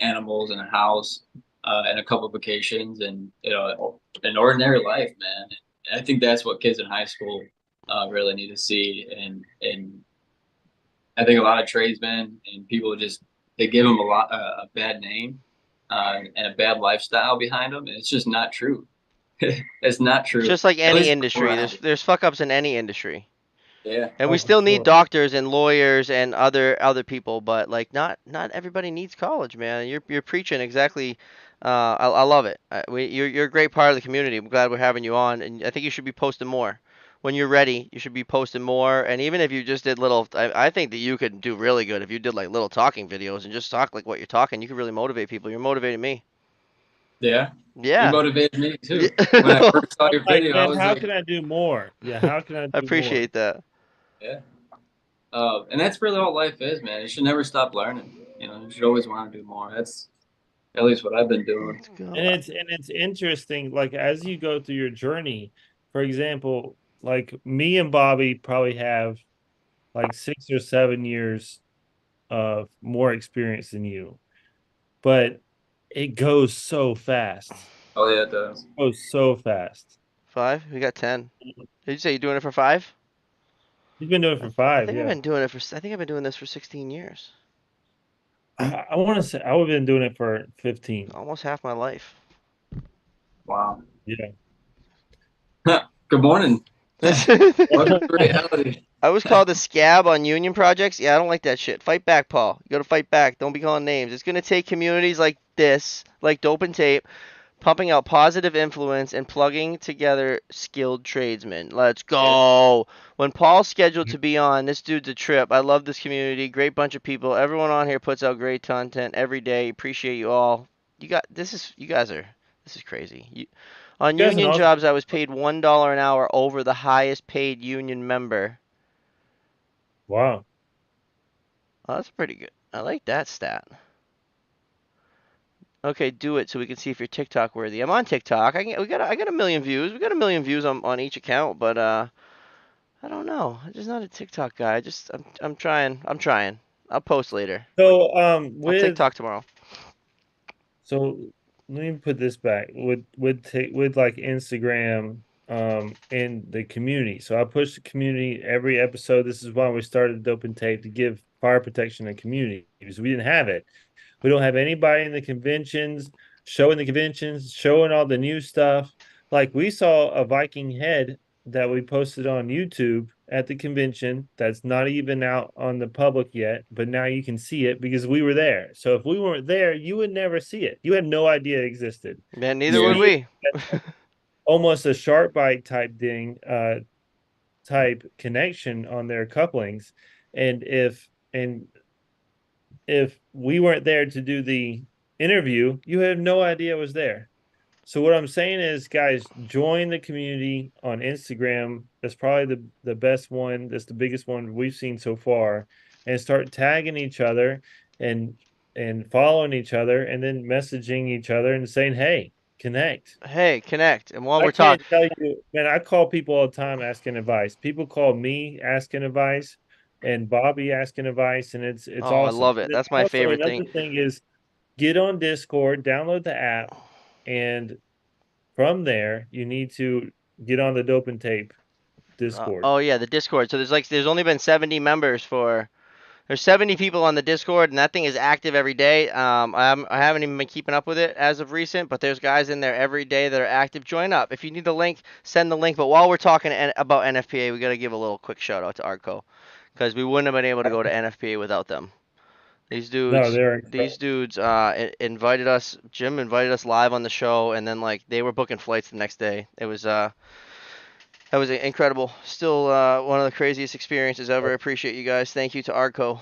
animals and a house, and a couple of vacations and an ordinary life, man. I think that's what kids in high school really need to see, and I think a lot of tradesmen and people just they give them a bad name, and a bad lifestyle behind them, and it's just not true. It's not It's true. just like At any least industry. around. There's fuck ups in any industry. Yeah, And we Oh, for still need sure. doctors and lawyers and other people, but like not everybody needs college, man. You're preaching exactly. I love it. You're a great part of the community. I'm glad we're having you on, and I think you should be posting more. When you're ready, you should be posting more. And even if you just did little, I think that you could do really good if you did like little talking videos and just talk like what you're talking. You could really motivate people. You're motivating me. yeah. You Yeah. motivated me Yeah. too. When I first saw your Like, video, I man, was how like, can I do more? Yeah, how can I I do more? appreciate that. yeah. And that's really all life is, man. You should never stop learning. You should always want to do more. That's at least what I've been doing. Let's go. And it's interesting, like as you go through your journey, for example, like me and Bobby probably have like 6 or 7 years of more experience than you, but it goes so fast. Oh yeah, it does. It goes so fast. 5? We got 10. Did you say you're doing it for 5? He's been doing it for I five, think I've yeah. been doing it for. I think I've been doing this for 16 years. I want to say I would have been doing it for 15. Almost half my life. Wow. Yeah. Good morning. Welcome to reality. I was called a scab on union projects. Yeah, I don't like that shit. Fight back, Paul. You gotta fight back. Don't be calling names. It's gonna take communities like this, like Dope and Tape, pumping out positive influence and plugging together skilled tradesmen. Let's go. When Paul's scheduled to be on, this dude's a trip. I love this community. Great bunch of people. Everyone on here puts out great content every day. Appreciate you all. You guys are this is crazy. On You guys an union awesome. jobs, I was paid $1 an hour over the highest paid union member. Wow. Oh, that's pretty good. I like that stat. Okay, do it so we can see if you're TikTok worthy. I'm on TikTok. I got a million views. We got a million views on each account, but I don't know. I'm just not a TikTok guy. I'm trying. I'm trying. I'll post later. So I'll with TikTok tomorrow. so let me put this back with like Instagram in the community. So I push the community every episode. This is why we started Dope and Tape, to give fire protection in community, because we didn't have it. We don't have anybody in the conventions, showing all the new stuff. Like we saw a Viking head that we posted on YouTube at the convention that's not even out on the public yet, but now you can see it because we were there. So if we weren't there, you would never see it. You had no idea it existed. Man, neither would Yeah. Speed, we. almost a sharp bite type thing, type connection on their couplings. And if we weren't there to do the interview, you have no idea it was there. So what I'm saying is, guys, join the community on Instagram. That's probably the best one. That's the biggest one we've seen so far. And start tagging each other and following each other, and then messaging each other and saying, "Hey, connect." Hey, connect. And while I we're talking, can't tell you, man. I call people all the time asking advice. People call me asking advice, and Bobby asking advice, and it's oh, I awesome. love And it. then That's my also favorite thing. another thing is, get on Discord, download the app, and from there you need to get on the Dope and Tape Discord. Oh yeah, the Discord. So there's only been 70 members for There's 70 people on the Discord, and that thing is active every day. I haven't even been keeping up with it as of recent, but there's guys in there every day that are active. Join up. If you need the link, send the link. But while we're talking about NFPA, we got to give a little quick shout out to Arco, because we wouldn't have been able to go to NFPA without them. These No, dudes, they're these incredible. dudes, invited us. Jim invited us live on the show, and then like they were booking flights the next day. It was that was incredible. Still one of the craziest experiences ever. Appreciate you guys. Thank you to Arco.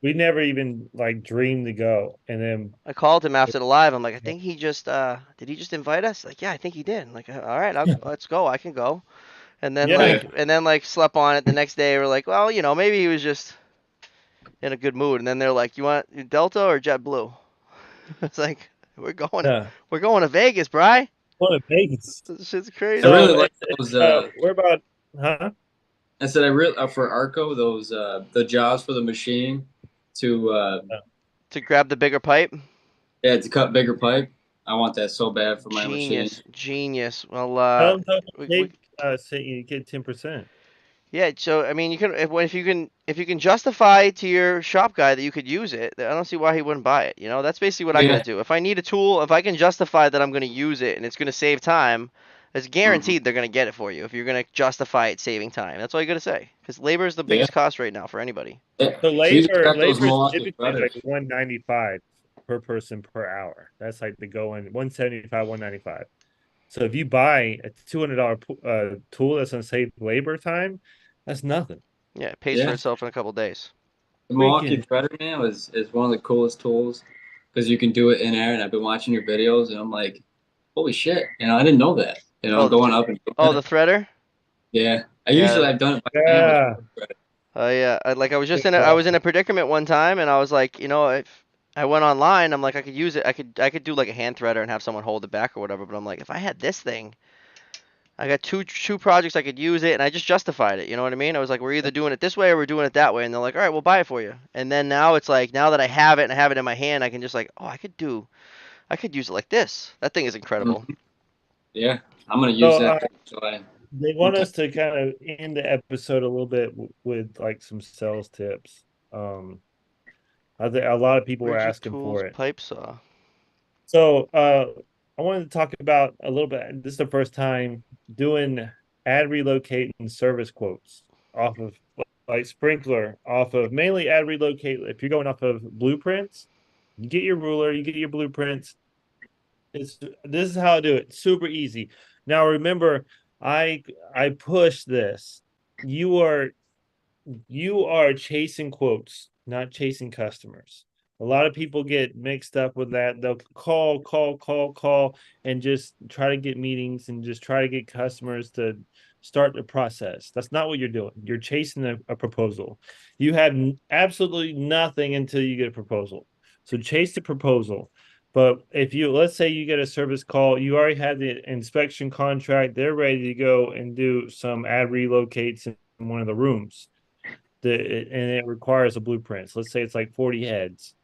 We never even like dreamed to go, and then I called him after the live. I'm like, I think he just did he just invite us? Like, yeah, I think he did. I'm like, all right, let's go. I can go. yeah, And then like slept on it the next day. We're like, well, maybe he was just in a good mood. And then they're like, you want Delta or JetBlue? It's like we're going yeah. we're going to Vegas, Bry. What a Vegas. This shit's I crazy. really So like it's those. we're about, huh? I said I really for Arco those the jobs for the machine to To grab the bigger pipe. yeah, to cut bigger pipe. I want that so bad for my machine. Genius, genius. Well, Tell them Dope and we Tape say you get 10%. Yeah, so I mean, you can if you can justify to your shop guy that you could use it, I don't see why he wouldn't buy it. That's basically what I gotta Yeah. do. If I need a tool, if I can justify that I'm gonna use it and it's gonna save time, it's Hmm. guaranteed they're gonna get it for you. If you're gonna justify it saving time, that's all you gotta say. Because labor is the Yeah. biggest cost right now for anybody. Yeah. So So you just labor got those labor is Milwaukee typically like threaders. 195 per person per hour. That's like the going 175, 195. So if you buy a $200 tool that's gonna save labor time, that's nothing. Yeah, it pays for Yeah. itself in a couple days. The Milwaukee Freaking threader man is one of the coolest tools because you can do it in air. And I've been watching your videos, and I'm like, holy shit! I didn't know that. Oh, Going up and doing the it. threader. Yeah. Yeah, I've done it by hand with yeah. threader. yeah. I was just It's I was in awesome. a predicament one time, and I was like, if I went online, I'm like, I could use it. I could do like a hand threader and have someone hold it back or whatever. But I'm like, if I had this thing, I got two projects I could use it, and I just justified it. You know what I mean? I was like, we're either doing it this way or we're doing it that way, and they're like, all right, we'll buy it for you. And then now it's like, now that I have it and I have it in my hand, I can just like, oh, I could use it like this. That thing is incredible. Mhm. Yeah. I'm gonna use So that. So I, they want us to kind of end the episode a little bit with like some sales tips. Um, I think a lot of people were Rigid asking tools, for it. pipe saw. So I wanted to talk about a little bit. This is the first time doing ad relocate and service quotes off of like sprinkler, off of mainly ad relocate. If you're going off of blueprints, you get your ruler, you get your blueprints. This is how I do it. Super easy. Now remember, I I push this. You are you are chasing quotes, not chasing customers. A lot of people get mixed up with that. They'll call, and just try to get meetings and just try to get customers to start the process. That's not what you're doing. You're chasing a proposal. You have absolutely nothing until you get a proposal. So chase the proposal. But if you, let's say you get a service call, you already have the inspection contract, they're ready to go and do some ad relocates in one of the rooms and it requires a blueprint. So let's say it's like 40 heads.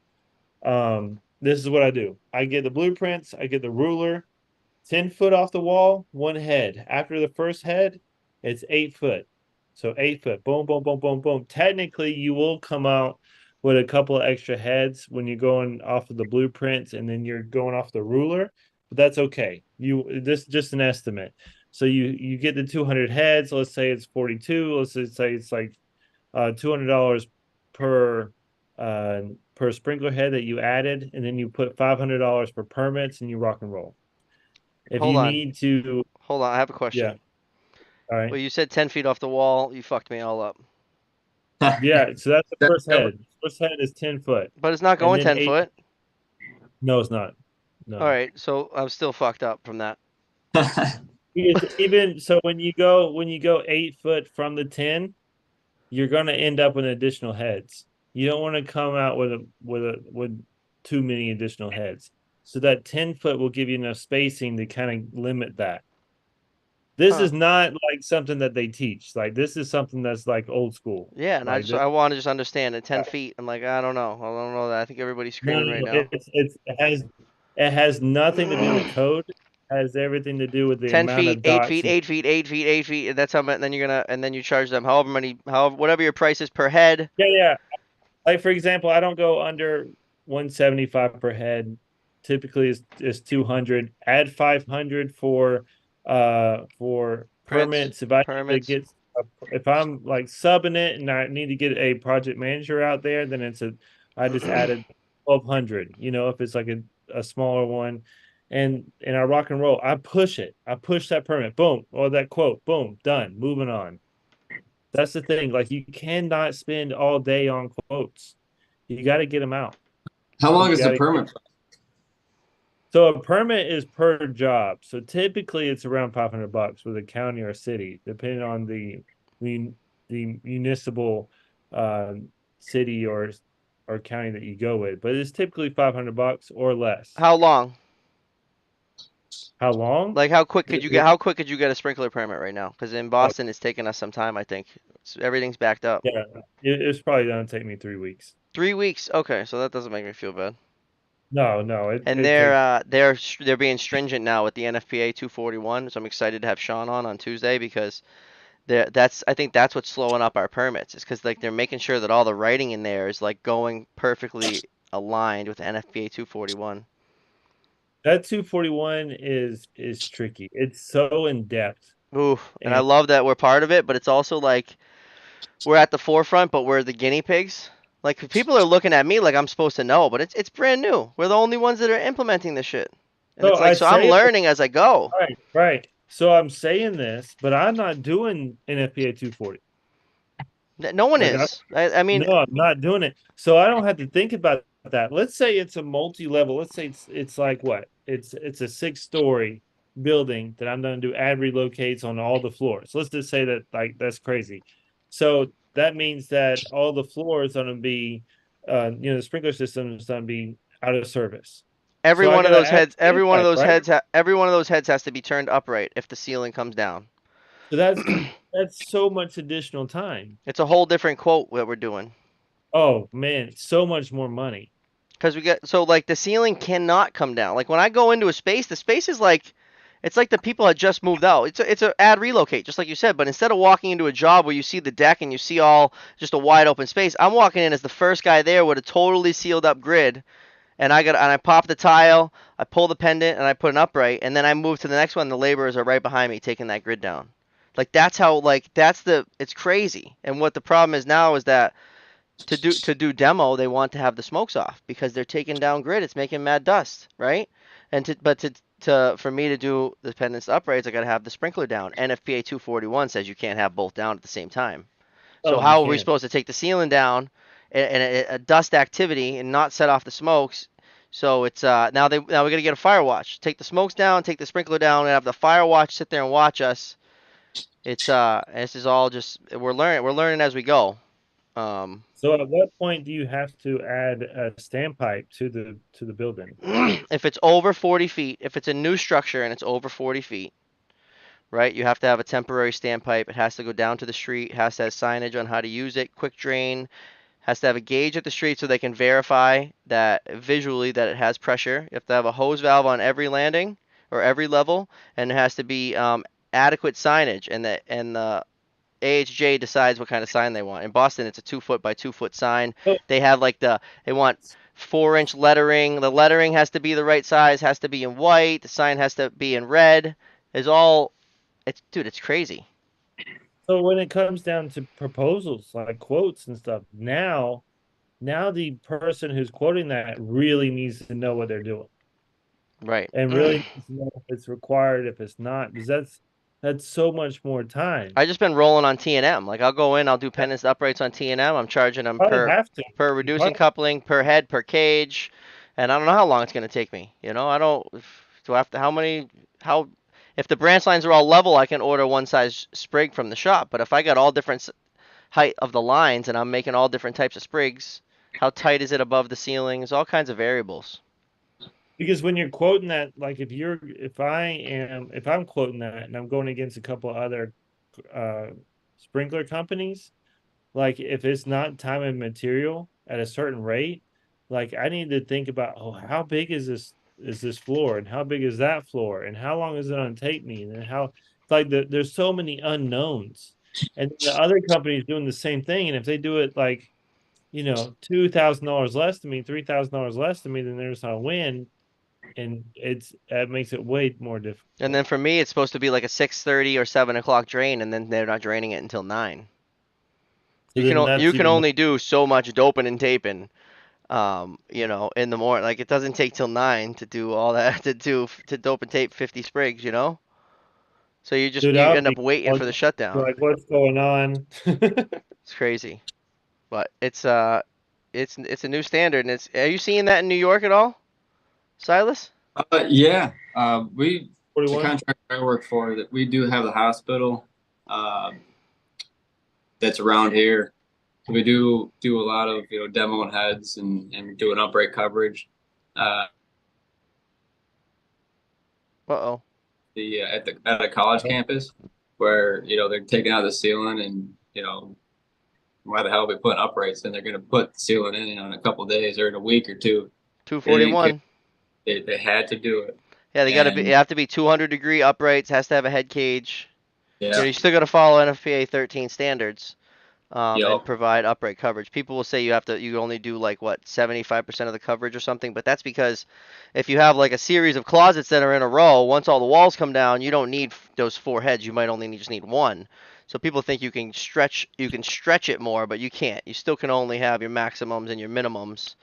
This is what I do. I get the blueprints, I get the ruler, 10 foot off the wall, one head. After the first head, it's 8 foot. So 8 foot, boom, boom, boom, boom, boom. Technically, you will come out with a couple of extra heads when you're going off of the blueprints and then you're going off the ruler, but that's okay. This is just an estimate. So you get the 200 heads. Let's say it's 42. Let's just say it's like $200 per per sprinkler head that you added, and then you put $500 for permits, and you rock and roll. If Hold you on. need to, Hold on. I have a yeah, question. all right, Well, you said 10 feet off the wall. You fucked me all up. yeah. So that's the That- first that head. First head is 10 foot, But it's not and going then 10 eight. foot. No, it's not. All No. right. So I'm still fucked up from that. Because even so, when you go 8 foot from the 10, you're going to end up with additional heads. You don't want to come out with too many additional heads. So that 10 foot will give you enough spacing to kind of limit that. This Huh. is not like something that they teach. Like this is something that's like old school. Yeah, and Like this. I want to just understand at 10 feet. I'm like, I don't know. I don't know that. I think everybody's No, screaming right no, now. it has nothing to do with code. It has everything to do with the 10 amount feet, of 8 dots feet, you. 8 feet, 8 feet, 8 feet. And that's how much. And then you're gonna, and then you charge them however many, however whatever your price is per head. Yeah, yeah. Like for example, I don't go under 175 per head. Typically is 200. Add 500 for Prints, permits. If I need to permits. get if I'm like subbing it and I need to get a project manager out there, then I just added 1200. If it's like a smaller one. And I rock and roll. I push it. I push that permit. Boom. Or that quote. Boom. Done. Moving on. That's the thing. Like you cannot spend all day on quotes. You got to get them out. How You long is the got to. permit? So a permit is per job. So typically it's around $500 with a county or a city, depending on the the municipal uh, city or county that you go with. But it's typically $500 or less. How long? How long? Like how quick could Th- you get? th- How quick could you get a sprinkler permit right now? Because in oh, Boston, it's taking us some time. I think everything's backed up. yeah, it's probably gonna take me 3 weeks. 3 weeks. Okay, so that doesn't make me feel bad. No, no, it And it takes. they're being stringent now with the NFPA 241. So I'm excited to have Sean on Tuesday because I think that's what's slowing up our permits. Is because like they're making sure that all the writing in there is like going perfectly aligned with NFPA 241. That 241 is tricky. It's so in depth. Oof. And I And love that we're part of it, but it's also like we're at the forefront, but we're the guinea pigs. Like people are looking at me like I'm supposed to know, but it's brand new. We're the only ones that are implementing this shit. And so it's like I so I'm say this, learning as I go. right, right. So I'm saying this, but I'm not doing NFPA 240. No one Like is. I mean, no, I'm not doing it. So I don't have to think about that. Let's say it's a multi-level. Let's say it's like what? It's a 6-story building that I'm going to do ad relocates on all the floors. Let's just say that like that's crazy. So that means that all the floors are going to be, the sprinkler system is going to be out of service. every So I one of got to those add heads, every one of inside, those right? heads, every one of those heads has to be turned upright if the ceiling comes down. So that's so much additional time. It's a whole different quote that we're doing. Oh man, so much more money. Because we get so like the ceiling cannot come down. Like when I go into a space, the space is like It's like the people that just moved out. It's a ad relocate, just like you said. But instead of walking into a job where you see the deck and you see all just a wide open space, I'm walking in as the first guy there with a totally sealed up grid, and I pop the tile, I pull the pendant, and I put an upright, and then I move to the next one. The laborers are right behind me taking that grid down. Like that's how it's crazy. And what the problem is now is that to do demo, they want to have the smokes off because they're taking down grid. It's making mad dust, right? And for me to do the pendants uprights, I got to have the sprinkler down. NFPA 241 says you can't have both down at the same time. So Oh, you how are we can't. supposed to take the ceiling down and a dust activity and not set off the smokes? So it's now we got to get a fire watch. Take the smokes down, take the sprinkler down, and have the fire watch sit there and watch us. It's this is all just we're learning as we go. Um, So at what point do you have to add a standpipe to the building? if it's over 40 feet, if it's a new structure and it's over 40 feet, right, you have to have a temporary standpipe. It has to go down to the street, has to have signage on how to use it, quick drain, has to have a gauge at the street so they can verify that visually that it has pressure. You have to have a hose valve on every landing or every level, and it has to be adequate signage, and the AHJ decides what kind of sign they want. In Boston, it's a 2 foot by 2 foot sign. Oh, They have they want 4 inch lettering. The lettering has to be the right size, has to be in white. The sign has to be in red. It's crazy. so when it comes down to proposals, like quotes and stuff, now the person who's quoting that really needs to know what they're doing Right. and really needs to know if it's required, if it's not, because that's so much more time. I just been rolling on T&M. Like I'll go in, I'll do pendants uprights on T&M. I'm charging them Probably per have to. per You reducing probably coupling, per head, per cage, and I don't know how long it's gonna take me. I don't. Do I have to? How many? How? If the branch lines are all level, I can order one size sprig from the shop. But if I got all different height of the lines and I'm making all different types of sprigs, how tight is it above the ceiling? There's all kinds of variables. because when you're quoting that, like if I'm quoting that and I'm going against a couple other uh sprinkler companies, like if it's not time and material at a certain rate, like I need to think about, oh, how big is this floor and how big is that floor and how long is it going to take me and then how it's like there's so many unknowns. And the other company's doing the same thing. And if they do it like, $2,000 less than me, $3,000 less than me, then there's a win. And that makes it way more And difficult. then for me, it's supposed to be like a 6:30 or 7 o'clock drain, and then they're not draining it until 9. So You can then you that's can even more. only do so much doping and taping, in the morning. Like it doesn't take till 9 to do all that to dope and tape 50 sprigs. So Dude, you I'll end up be waiting for the shutdown. like, what's going on? It's crazy, but it's a new standard, and are you seeing that in New York at all, Silas? Yeah, the 41. contractor I work for, that we do have the hospital uh, that's around here. So we do a lot of demoing heads and doing outbreak coverage. Uh, Uh-oh. at a college campus where they're taking out the ceiling and why the hell are we putting uprights in? They're going to put the ceiling in a couple of days or in a week or two. They didn't care. 241. They had to do it. Yeah, they And have to be 200-degree uprights, has to have a head cage. yeah, You still got to follow NFPA 13 standards. And yep. provide upright coverage. People will say you only do like what 75% of the coverage or something, but that's because if you have like a series of closets that are in a row, once all the walls come down, you don't need those 4 heads. You might only just need one. So people think you can stretch it more, but you can't. You still can only have your maximums and your minimums.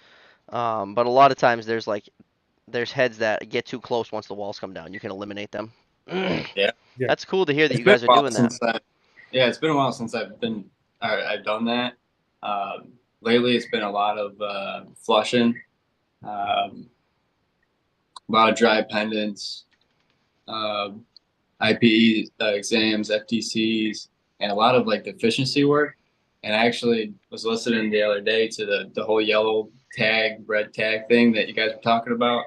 But a lot of times there's heads that get too close once the walls come down. You can eliminate them. Yeah. Yeah. That's cool to hear that It's you been guys a are while doing that. since it's been a while since I've done that. Lately, it's been a lot of flushing, um, a lot of dry pendants, um, IPE exams, FTCs, and a lot of like efficiency work. And I actually was listening the other day to the whole yellow tag, red tag thing that you guys were talking about,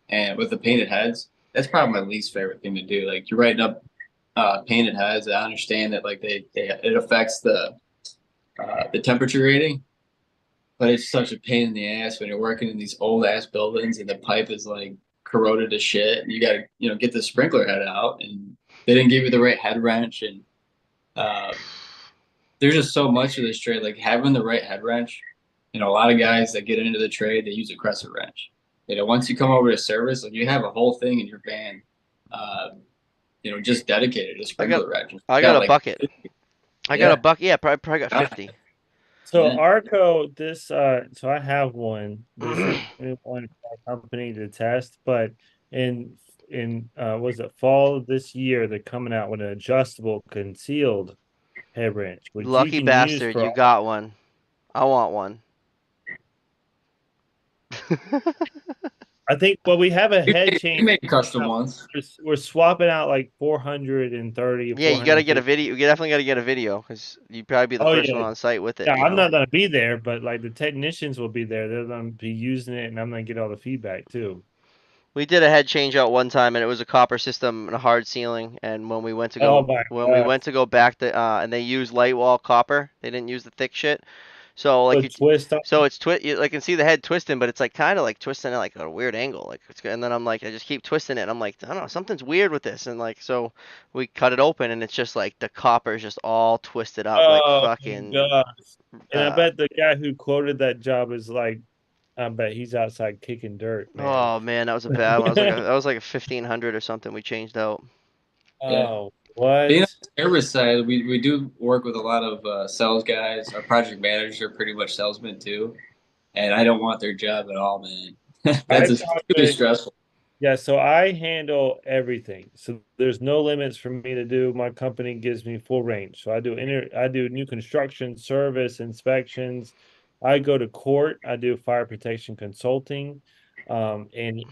and with the painted heads. That's probably my least favorite thing to do. Like you're writing up painted heads. I understand that like it affects the temperature rating, but it's such a pain in the ass when you're working in these old ass buildings and the pipe is like corroded to shit, and you got to get the sprinkler head out, and they didn't give you the right head wrench, and uh, there's just so much of this trade. Like having the right head wrench, a lot of guys that get into the trade, they use a crescent wrench. Once you come over to service, like you have a whole thing in your van, uh, just dedicated to I got sprinkler wrenches. I got Got a like, bucket. I got a yeah, bucket. Yeah, probably got 50. So yeah. Arco, so I have one. They sent me one from our company to test, but in was it fall of this year, they're coming out with an adjustable concealed head wrench, which you Lucky can use bastard, for you all. got one. I want one. I think, well, we have a head We change. make custom ones. We're swapping out like 430, Yeah, you gotta get a 450. video. You definitely gotta get a video because you'd probably be the Oh first yeah. one on site with it. Yeah, You I'm know. not gonna be there, but like the technicians will be there. They're gonna be using it, and I'm gonna get all the feedback too. We did a head change out one time, and it was a copper system and a hard ceiling. And Oh my when we gosh. went to go back to, and they used light wall copper. They didn't use the thick shit. So The like twist on. so it's you like can see the head twisting, but it's like kind of like twisting it like at a weird angle. Like and then I'm like, I just keep twisting it. And I'm like, I don't know, something's weird with this. And like, so we cut it open, and it's just like the copper is just all twisted up, like Oh my fucking. gosh. And I Uh, bet the guy who quoted that job is like, I bet he's outside kicking dirt, man. oh man, that was a bad one. That was like a 1500 or something we changed out. Yeah. Oh, Being on what? the service side, we do work with a lot of sales guys. Our project managers are pretty much salesmen too, and I don't want their job at all, man. I That's talked really with stressful. Yeah, so I handle everything. So there's no limits for me to do. My company gives me full range. So I do new construction, service, inspections. I go to court. I do fire protection consulting. And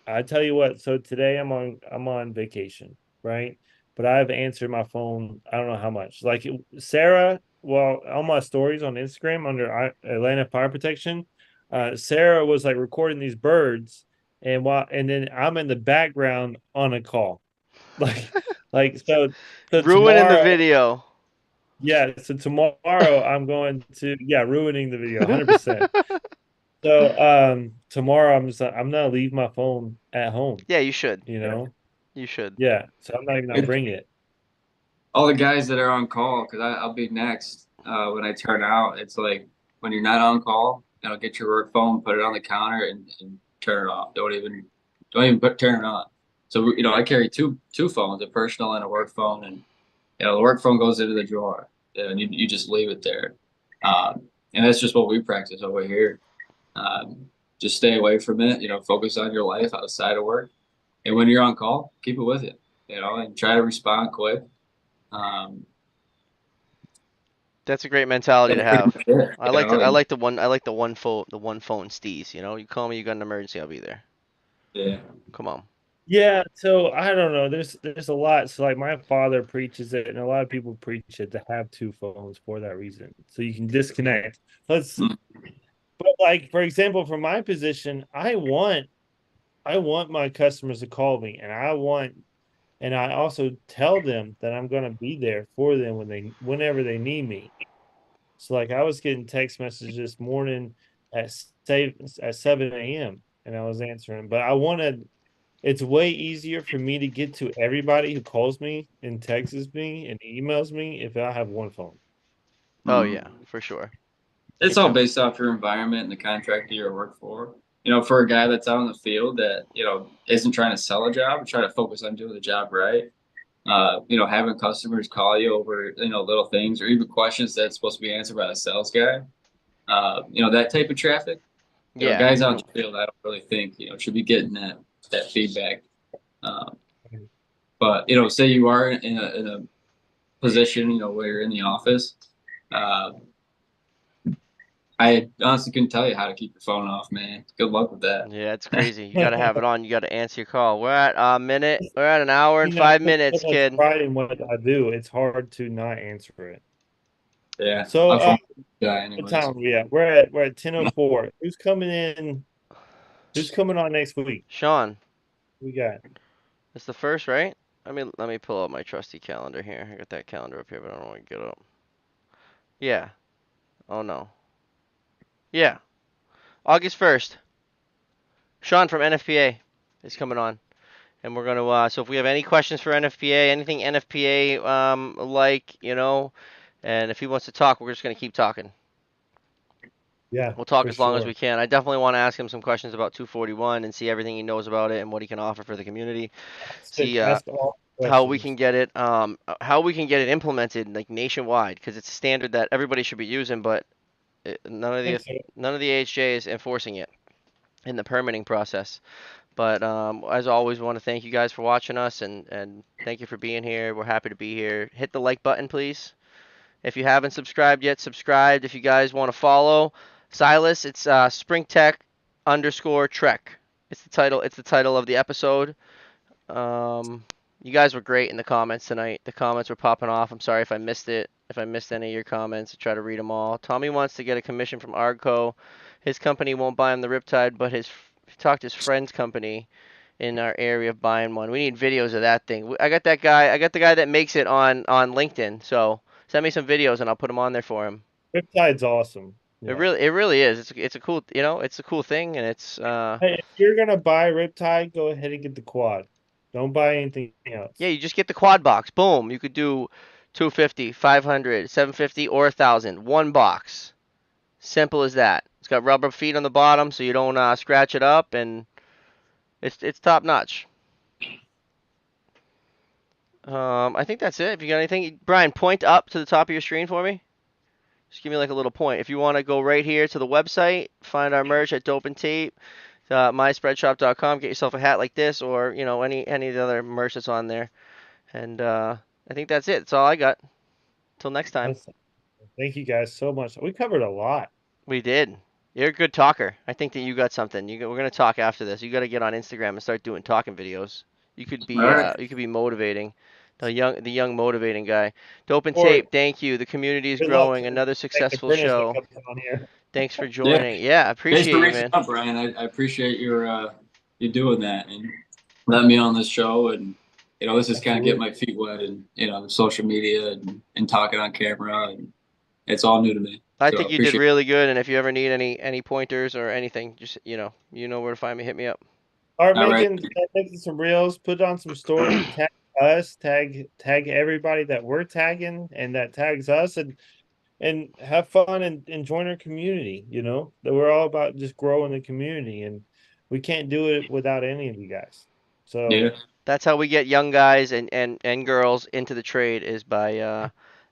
I tell you what, so today I'm on vacation, right? But I've answered my phone, I don't know how much. Like Sarah, well, all my stories on Instagram under Atlanta Fire Protection, Sarah was like recording these birds and then I'm in the background on a call. Like so Ruining the tomorrow, video. yeah, so tomorrow I'm going to ruining the video 100%. So tomorrow I'm gonna leave my phone at home, Yeah, you should. you know? You should. Yeah, so I'm not even gonna It, bring it. all the guys that are on call, because I'll be next when I turn out. It's like when you're not on call, get your work phone, put it on the counter, and turn it off. Don't even turn it on. So I carry two phones, a personal and a work phone, and the work phone goes into the drawer, and you just leave it there. And that's just what we practice over here. Just stay away from it. Focus on your life outside of work. And when you're on call, keep it with you. And try to respond quick. Um, That's a great mentality that's to pretty have. much it. And I like the one phone steez, you know? You call me, you got an emergency, I'll be there. yeah, Come on. Yeah, so I don't know. There's a lot. So like my father preaches it, and a lot of people preach it to have two phones for that reason. So you can disconnect. Let's mm, But like for example, from my position, I want my customers to call me and I also tell them that I'm gonna be there for them whenever they need me. So like I was getting text messages this morning at 7 a.m. and I was answering, but I wanted it's way easier for me to get to everybody who calls me and texts me and emails me if I have one phone. Oh mm. yeah, for sure. It's all based off your environment and the contractor you work for. For a guy that's out in the field that isn't trying to sell a job, try to focus on doing the job right. Having customers call you over little things or even questions that's supposed to be answered by a sales guy. That type of traffic. Yeah. Guys out in the field, I don't really think should be getting that feedback. Um, but say you are in a position where you're in the office. Uh, I honestly couldn't tell you how to keep your phone off, man. Good luck with that. Yeah, it's crazy. You gotta have it on. You gotta answer your call. We're at a minute. We're at an hour and You know, 5 minutes, so much kid. pride in what I do. It's hard to not answer it. Yeah, So, I'm from guy what anyways. time are we at? We're at 10:04. Who's coming in? Who's coming on next week? Sean, We got. it's the first, right? Let me pull up my trusty calendar here. I got that calendar up here, but I don't want to get up. Yeah. Oh no. Yeah. August 1st. Sean from NFPA is coming on, and we're gonna. So if we have any questions for NFPA, anything NFPA like, and if he wants to talk, we're just gonna keep talking. Yeah, We'll talk for as long as sure. we can. I definitely want to ask him some questions about 241 and see everything he knows about it and what he can offer for the community. See Ask all how we can questions. get it implemented like nationwide, because it's a standard that everybody should be using, but none of I the think so. AHJ is enforcing it in the permitting process. But as always, we want to thank you guys for watching us, and thank you for being here. We're happy to be here. Hit the like button, please. If you haven't subscribed yet, subscribe. If you guys want to follow Silas, it's springtech_trek. It's the title. It's the title of the episode. You guys were great in the comments tonight. The comments were popping off. I'm sorry if I missed it. If I missed any of your comments, I try to read them all. Tommy wants to get a commission from Argco. His company won't buy him the Riptide, but he talked to his friend's company in our area of buying one. We need videos of that thing. I got that guy. I got the guy that makes it on LinkedIn. So send me some videos and I'll put them on there for him. Riptide's awesome. Yeah. It really is. It's a cool, it's a cool thing, and it's Hey, if you're gonna buy Riptide, go ahead and get the quad. Don't buy anything yeah, else. you just get the quad box. Boom. You could do 250, 500, 750, or 1,000. One box. Simple as that. It's got rubber feet on the bottom so you don't scratch it up, and it's top notch. I think that's it. If you got anything, Brian, point up to the top of your screen for me. Just give me like a little point. If you want to go right here to the website, find our merch at Dope and Tape, myspreadshop.com. Get yourself a hat like this, or any of the other merch that's on there. And I think that's it. That's all I got. Till next time. Thank you guys so much. We covered a lot. We did. You're a good talker. I think that you got something. We're gonna talk after this. You got to get on Instagram and start doing talking videos. All right. You could be motivating, the young motivating guy. Dope and Or Tape. Thank you. The community is good luck growing. to Another make successful Apprentice that show. comes on here. Thanks for Yeah. joining. Yeah, I Thanks for appreciate you, reaching man. out, Brian. I appreciate you doing that and letting me on this show. And this is kind of getting Absolutely. my feet wet and social media and talking on camera, and it's all new to me. I So I think you did appreciate really good. And if you ever need any pointers or anything, just you know where to find me. Hit me up. Start it. All right. making some reels, put on some story, tag us, tag everybody that we're tagging and that tags us, and have fun and join our community. That we're all about just growing the community, and we can't do it without any of you guys. Yeah. So That's how we get young guys and girls into the trade, is by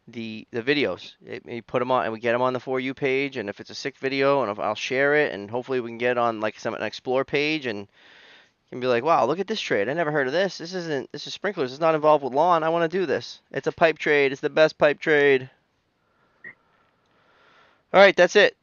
the videos. We put them on and we get them on the For You page. And if it's a sick video, and I'll share it, and hopefully we can get on like an explore page, and can be like, wow, look at this trade. I never heard of this. This is sprinklers. It's not involved with lawn. I want to do this. It's a pipe trade. It's the best pipe trade. All right, that's it.